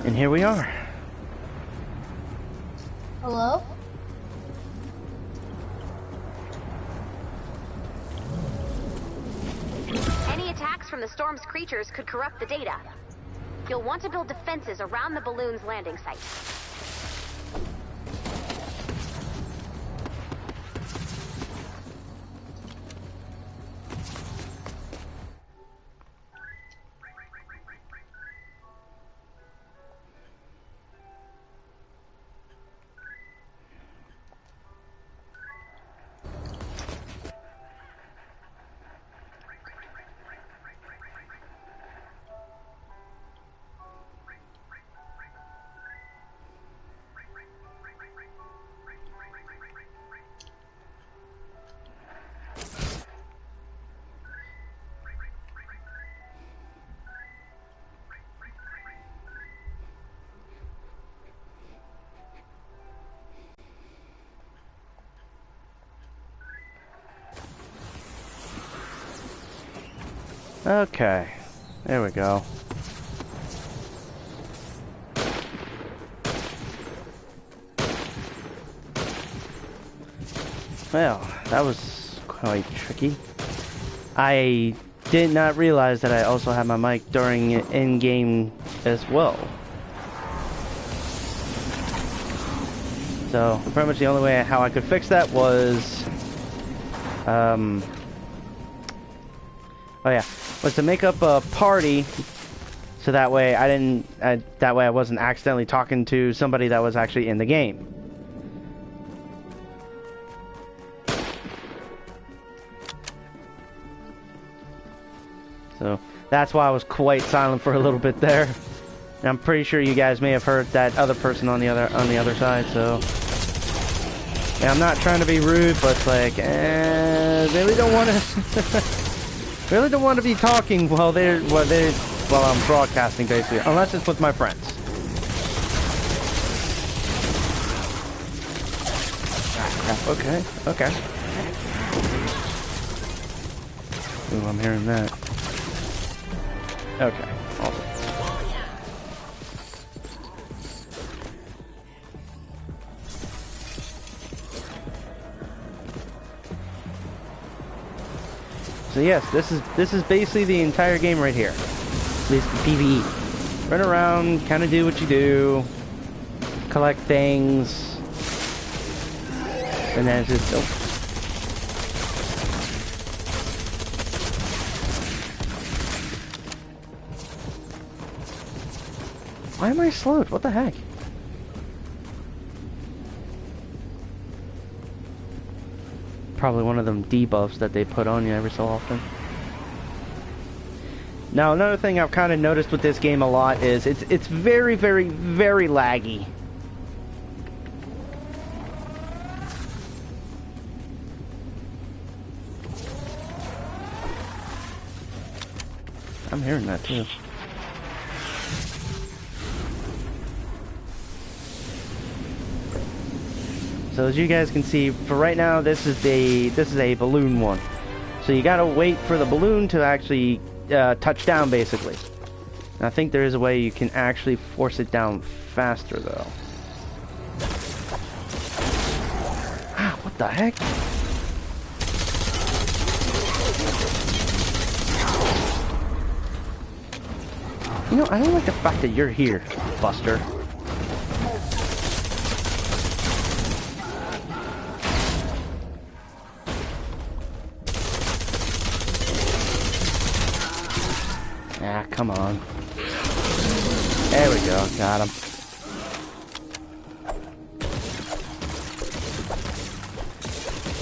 And here we are. Hello? Any attacks from the storm's creatures could corrupt the data. You'll want to build defenses around the balloon's landing site. Okay, there we go. Well, that was quite tricky. I did not realize that I also had my mic during in-game as well. So, pretty much the only way how I could fix that was, was to make up a party, so that way I wasn't accidentally talking to somebody that was actually in the game. So that's why I was quite silent for a little bit there. And I'm pretty sure you guys may have heard that other person on the other side. So yeah, I'm not trying to be rude, but it's like, really don't want to. Really don't want to be talking while I'm broadcasting, basically, unless it's with my friends. Okay, okay. Ooh, I'm hearing that. Okay, awesome. So yes, this is basically the entire game right here. At least the PvE. Run around, kind of do what you do, collect things, and then it's just Why am I slowed? What the heck? Probably one of them debuffs that they put on you every so often. Now, another thing I've kind of noticed with this game a lot is it's very, very, very laggy. I'm hearing that too. So as you guys can see, for right now, this is a balloon one. So you gotta wait for the balloon to actually touch down, basically. And I think there is a way you can actually force it down faster, though. Ah, what the heck? You know, I don't like the fact that you're here, Buster. Ah, come on. There we go, got him.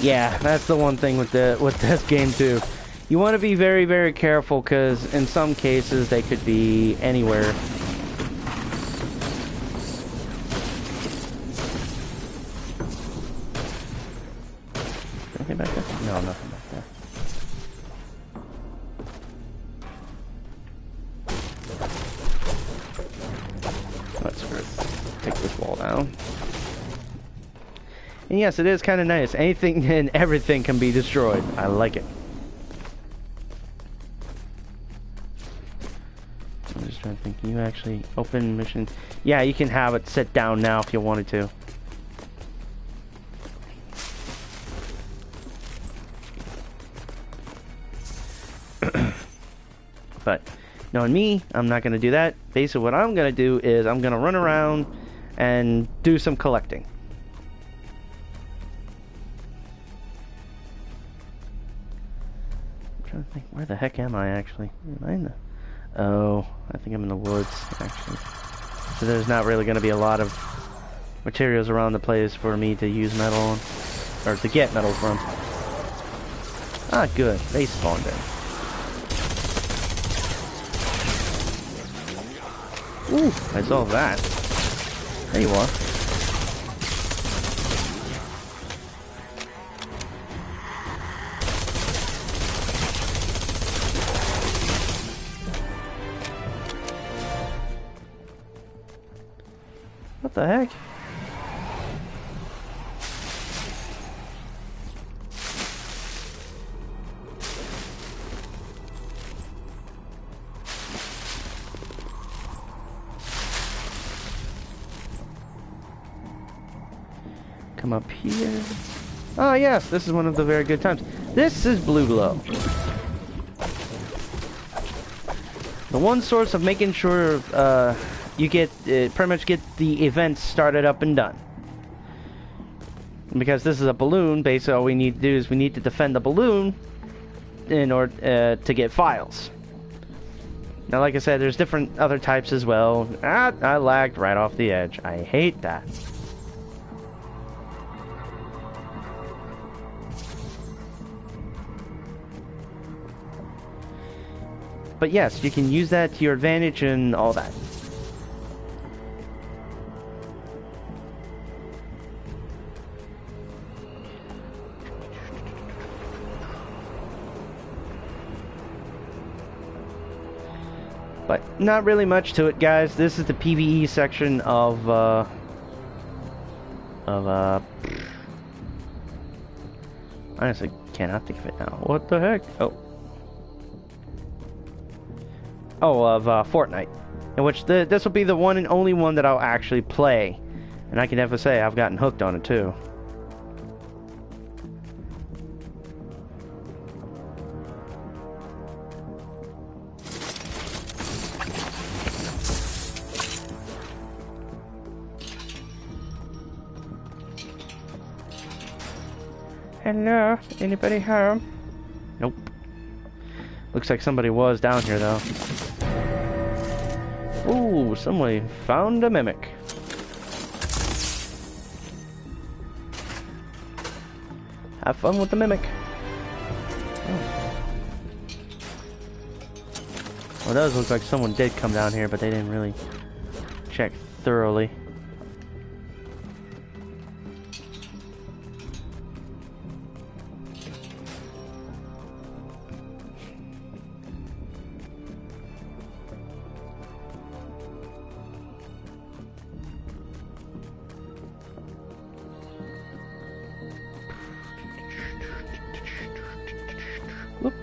Yeah, that's the one thing with this game too. You want to be very, very careful, because in some cases they could be anywhere. Anything back there? No, nothing back there. Let's take this wall down. And yes, it is kind of nice. Anything and everything can be destroyed. I like it. I'm just trying to think. Can you actually open mission? Yeah, you can have it sit down now if you wanted to. But knowing me, I'm not going to do that. Basically, what I'm going to do is I'm going to run around and do some collecting. I'm trying to think, where the heck am I actually? Am I in the... Oh, I think I'm in the woods, actually. So there's not really going to be a lot of materials around the place for me to use metal on, or to get metal from. Ah, good. They spawned in. Ooh, I saw that. There you are. What the heck? Come up here. Oh yes, this is one of the very good times. This is Blue Glow. The one source of making sure you get pretty much get the events started up and done. Because this is a balloon, basically all we need to do is we need to defend the balloon in order to get files. Now, like I said, there's different other types as well. Ah, I lagged right off the edge. I hate that. But yes, you can use that to your advantage and all that. But not really much to it, guys. This is the PvE section of honestly cannot think of it now. What the heck? Of Fortnite, in which this will be the one and only one that I'll actually play, and I can definitely say I've gotten hooked on it too. Hello, anybody home? Nope. Looks like somebody was down here though. Ooh, somebody found a mimic. Have fun with the mimic. Oh. Well, it does look like someone did come down here, but they didn't really check thoroughly. Whoop.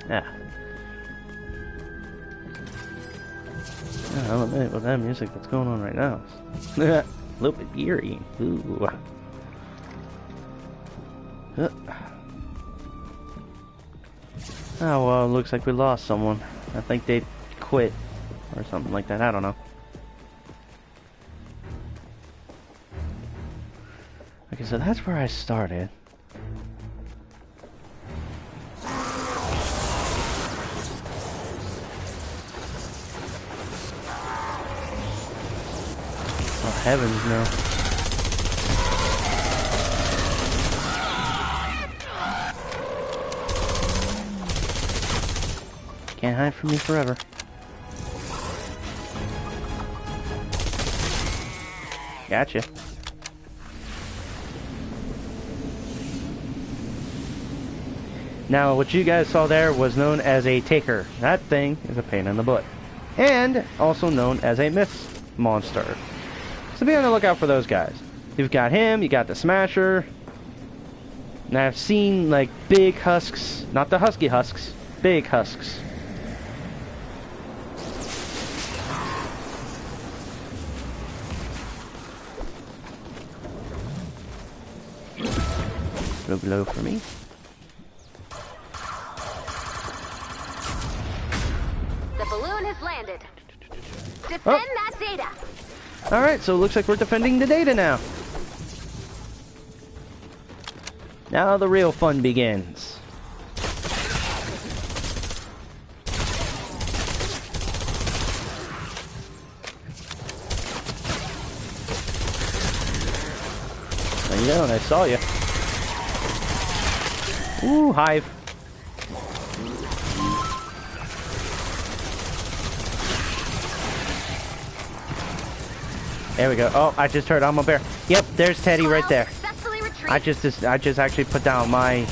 Yeah. I'll admit, with that music that's going on right now, it's a little bit eerie. Ooh. Oh well, looks like we lost someone. I think they quit or something like that. I don't know. Okay, so that's where I started. Oh heavens no. Can't hide from me forever. Gotcha. Now, what you guys saw there was known as a taker. That thing is a pain in the butt. And also known as a myth monster. So be on the lookout for those guys. You've got him, you got the Smasher. And I've seen like big husks, not the husky husks, big husks. Low below for me. The balloon has landed. Defend that data. Alright, so it looks like we're defending the data now. Now the real fun begins. There you go, and I saw you. Ooh, hive. There we go. Oh, I just heard I'm a bear. Yep, there's Teddy right there. I just actually put down my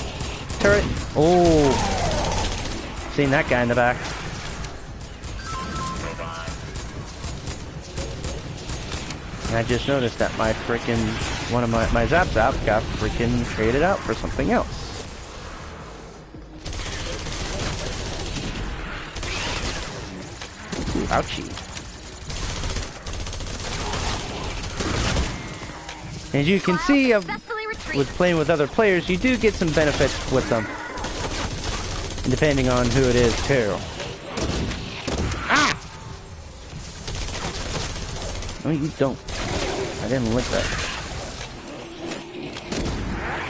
turret. Oh, seen that guy in the back. And I just noticed that my freaking one of my zap got freaking traded out for something else. Ooh, ouchie. As you can see, with playing with other players, you do get some benefits with them. Depending on who it is, too. Ah! No, you don't. I didn't like that.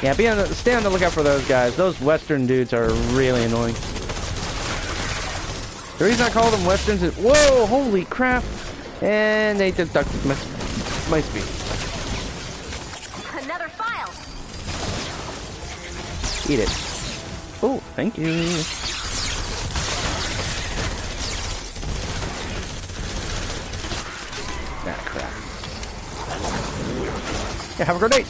Yeah, stay on the lookout for those guys. Those Western dudes are really annoying. The reason I call them Westerns is... Whoa, holy crap! And they deducted my speed. Another file. Eat it. Oh, thank you. Ah, crap. Yeah, have a great day.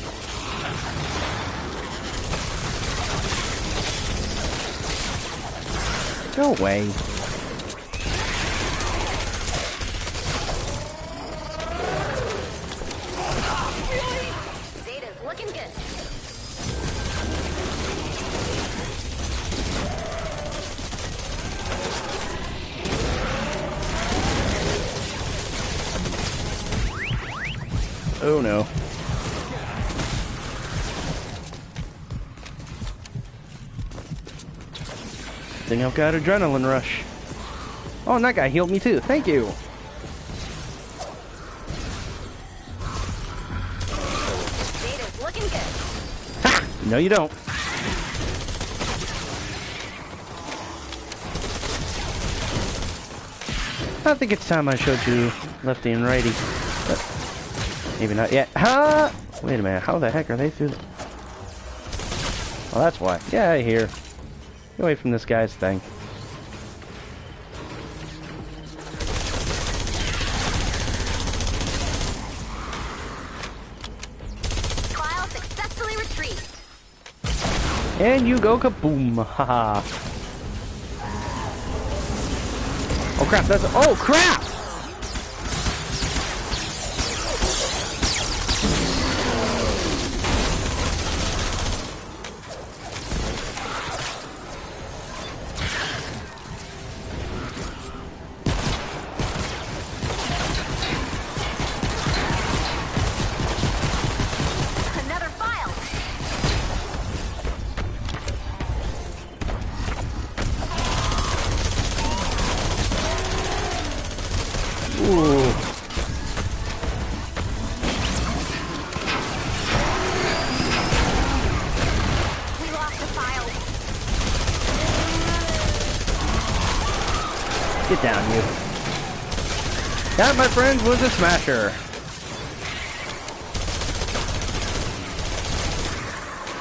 Go away. Data's looking good. Oh no. Think I've got adrenaline rush. Oh, and that guy healed me too. Thank you. Data's looking good. Ha! No, you don't. I think it's time I showed you lefty and righty. But maybe not yet. Ha! Wait a minute. How the heck are they through? Well, that's why. Yeah, I hear. Get away from this guy's thing. File successfully retrieved. And you go kaboom. Haha. Oh crap, that's... Oh crap! Another file. Ooh. We lost the file. Get down, you. That, my friends, was a smasher.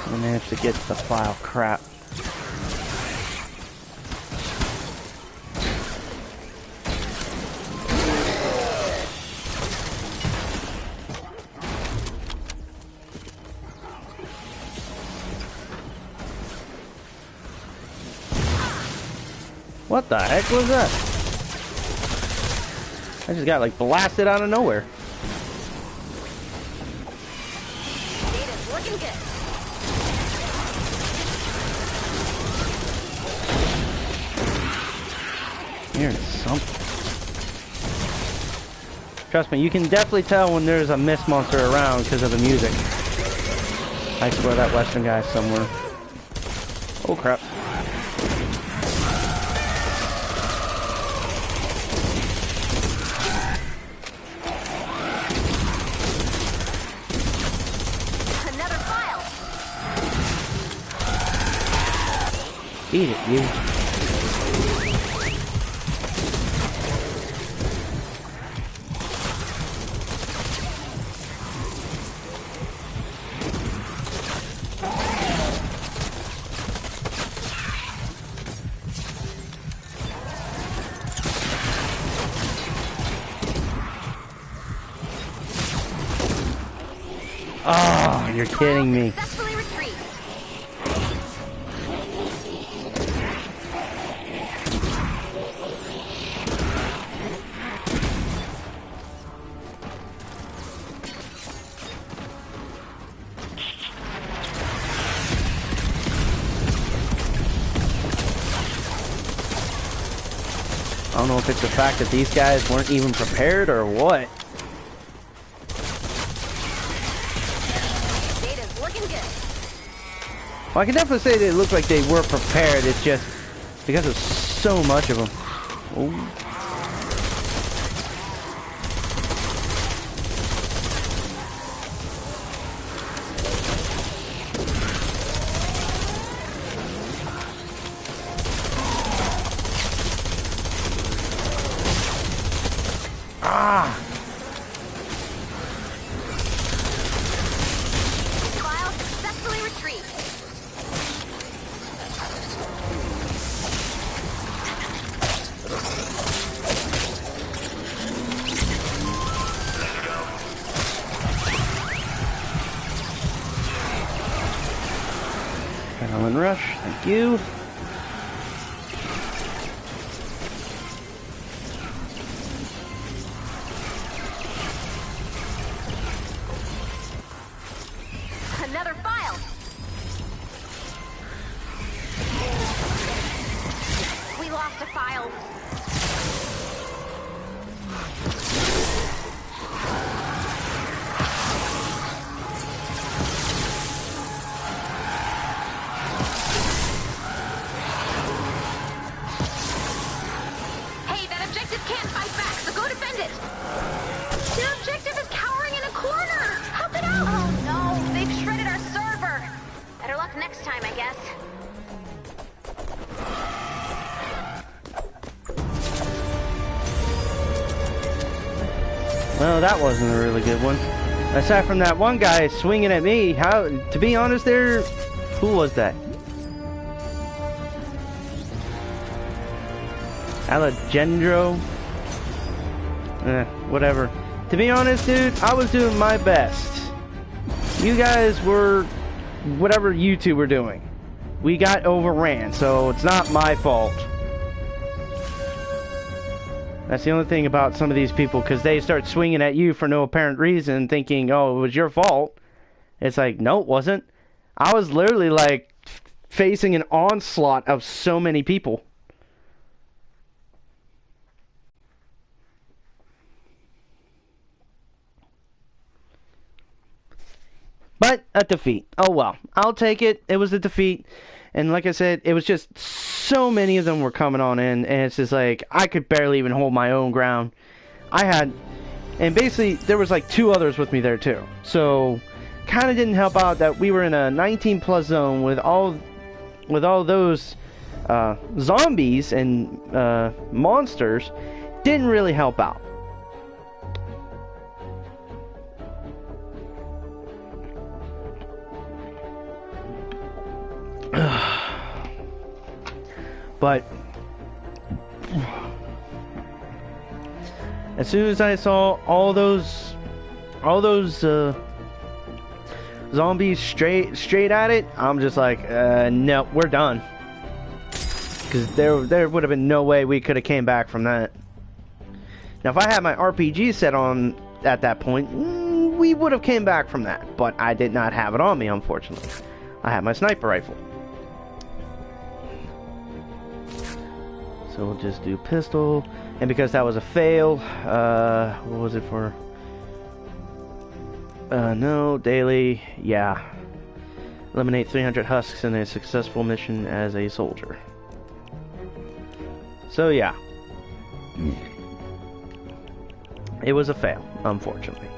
I managed to get the file. Crap. What the heck was that? I just got like blasted out of nowhere. Data's looking good. hearing something. Trust me, you can definitely tell when there's a mist monster around because of the music. I swear that western guy's somewhere. Oh crap. Another file. Eat it, you. Oh, you're kidding me. Successfully retrieved. I don't know if it's the fact that these guys weren't even prepared or what. Data's looking good. Well, I can definitely say they look like they were prepared. It's just because there's so much of them. Oh. Ah! File successfully retrieved. Adrenaline rush, thank you. Another file. We lost a file. Hey, that objective can't fight back, so go defend it. Their objective is cowering in a corner. Help it out. Oh no, they've shredded our server. Better luck next time, I guess. Well, that wasn't a really good one. Aside from that one guy swinging at me, to be honest there, who was that? Alejandro? Whatever. To be honest, dude, I was doing my best. You guys were whatever you two were doing. We got overran, so it's not my fault. That's the only thing about some of these people, because they start swinging at you for no apparent reason, thinking, oh, it was your fault. It's like, no, it wasn't. I was literally, like, facing an onslaught of so many people. But a defeat. Oh well. I'll take it. It was a defeat. And like I said, it was just so many of them were coming on in, and it's just like I could barely even hold my own ground. And basically there was like 2 others with me there too. So kind of didn't help out that we were in a 19 plus zone with all those zombies and monsters. Didn't really help out. But as soon as I saw all those zombies straight at it, I'm just like, no, we're done. Because there would have been no way we could have came back from that. Now, if I had my RPG set on at that point, we would have came back from that. But I did not have it on me, unfortunately. I had my sniper rifle. So So we'll just do pistol. And because that was a fail, what was it for? No, daily, yeah. Eliminate 300 husks in a successful mission as a soldier. So yeah. It was a fail, unfortunately.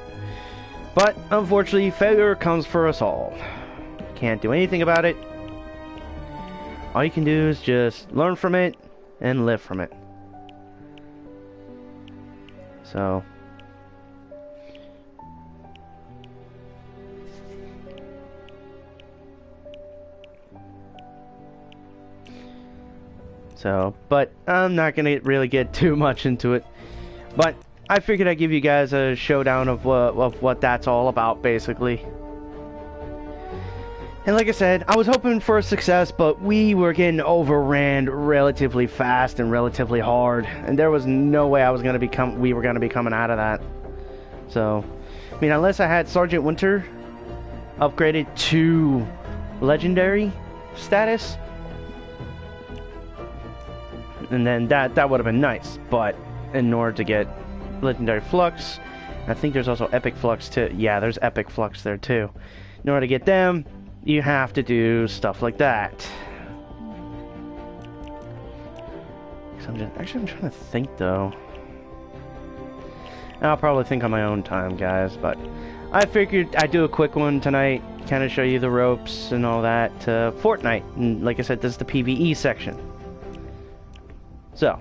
But, unfortunately, failure comes for us all. Can't do anything about it. All you can do is just learn from it and live from it. So... but I'm not gonna really get too much into it. But I figured I'd give you guys a showdown of what that's all about, basically. And like I said, I was hoping for a success, but we were getting overran relatively fast and relatively hard, and there was no way we were gonna be coming out of that. So, I mean, unless I had Sergeant Winter upgraded to legendary status, and then that would have been nice. But in order to get legendary flux, I think there's also epic flux too. Yeah, there's epic flux there too. In order to get them, you have to do stuff like that. So I'm trying to think though. I'll probably think on my own time, guys, but I figured I'd do a quick one tonight, kind of show you the ropes and all that to Fortnite. And like I said, this is the PvE section. So,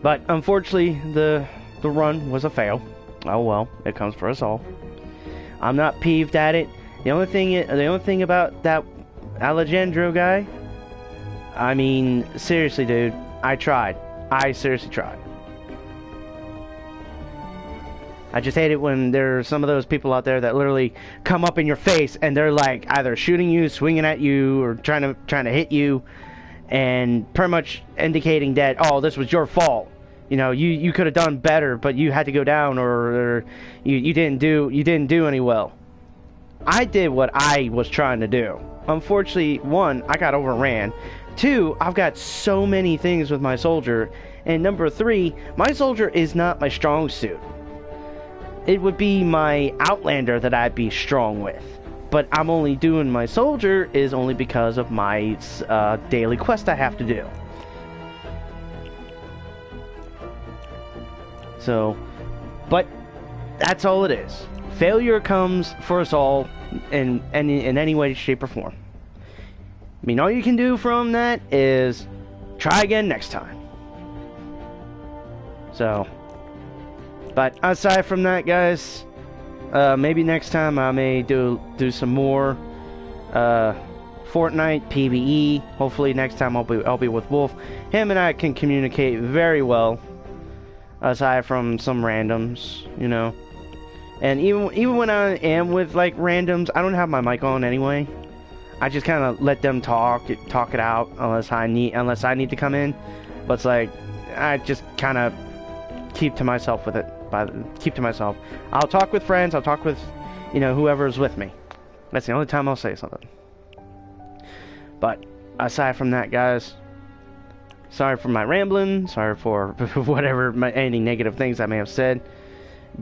but unfortunately, the run was a fail. Oh well, it comes for us all. I'm not peeved at it. The only thing about that Alejandro guy, I mean, seriously, dude, I tried. I seriously tried. I just hate it when there's some of those people out there that literally come up in your face and they're like either shooting you, swinging at you, or trying to hit you, and pretty much indicating that, oh, this was your fault. You know, you could have done better, but you had to go down, or you didn't do any well. I did what I was trying to do. Unfortunately, one, I got overran. Two, I've got so many things with my soldier, and number three, my soldier is not my strong suit. It would be my Outlander that I'd be strong with. But I'm only doing my soldier is only because of my daily quest I have to do. So, but that's all it is. Failure comes for us all in any way, shape, or form. I mean, all you can do from that is try again next time. So, but aside from that, guys, maybe next time I may do some more Fortnite PvE. Hopefully next time I'll be with Wolf. Him and I can communicate very well. Aside from some randoms, you know. And even when I am with like randoms, I don't have my mic on anyway. I just kind of let them talk it out unless I need to come in. But it's like I just kind of keep to myself with it. Keep to myself. I'll talk with friends. I'll talk with, you know, whoever's with me. That's the only time I'll say something. But aside from that, guys, sorry for my rambling. Sorry for whatever any negative things I may have said.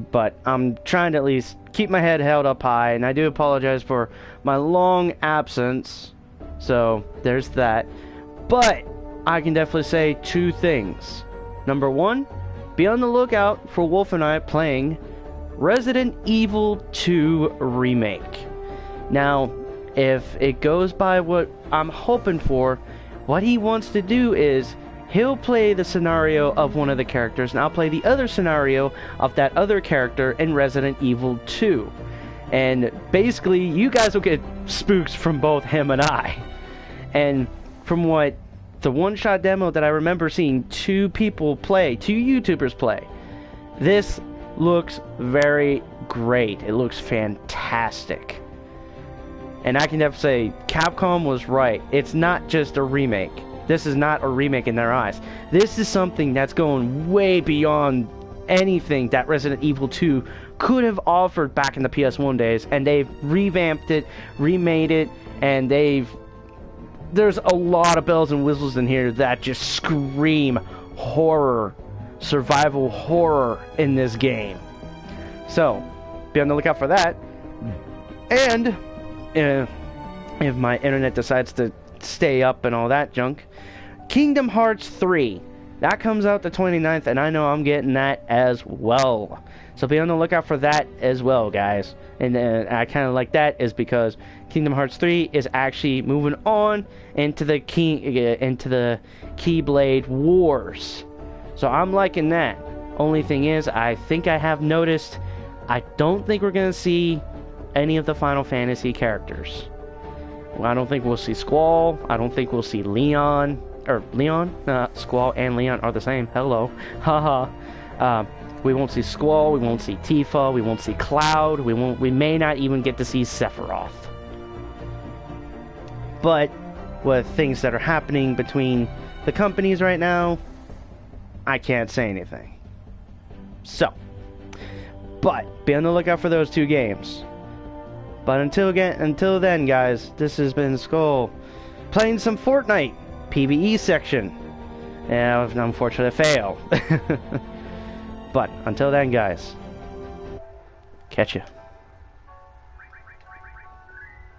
But I'm trying to at least keep my head held up high, and I do apologize for my long absence. So there's that. But I can definitely say two things. Number one, be on the lookout for Wolf and I playing Resident Evil 2 Remake. Now, if it goes by what I'm hoping for, what he wants to do is he'll play the scenario of one of the characters, and I'll play the other scenario of that other character in Resident Evil 2. And basically, you guys will get spooks from both him and I. And from what the one-shot demo that I remember seeing two YouTubers play, this looks very great. It looks fantastic. And I can definitely say, Capcom was right. It's not just a remake. This is not a remake in their eyes. This is something that's going way beyond anything that Resident Evil 2 could have offered back in the PS1 days, and they've revamped it, remade it, and they've there's a lot of bells and whistles in here that just scream horror, survival horror in this game. So, be on the lookout for that. And if my internet decides to stay up and all that junk, Kingdom Hearts 3. That comes out the 29th, and I know I'm getting that as well. So be on the lookout for that as well, guys. And I kind of like that is because Kingdom Hearts 3 is actually moving on into the Keyblade Wars. So I'm liking that. Only thing is, I think I have noticed, I don't think we're going to see any of the Final Fantasy characters. Well, I don't think we'll see Squall. I don't think we'll see Leon. Or Leon? Squall and Leon are the same. Hello. Haha. We won't see Squall. We won't see Tifa. We won't see Cloud. We may not even get to see Sephiroth. But with things that are happening between the companies right now, I can't say anything. So, but be on the lookout for those two games. But until then, guys, this has been Skull playing some Fortnite PvE section. And unfortunately, I failed. But until then, guys, catch ya.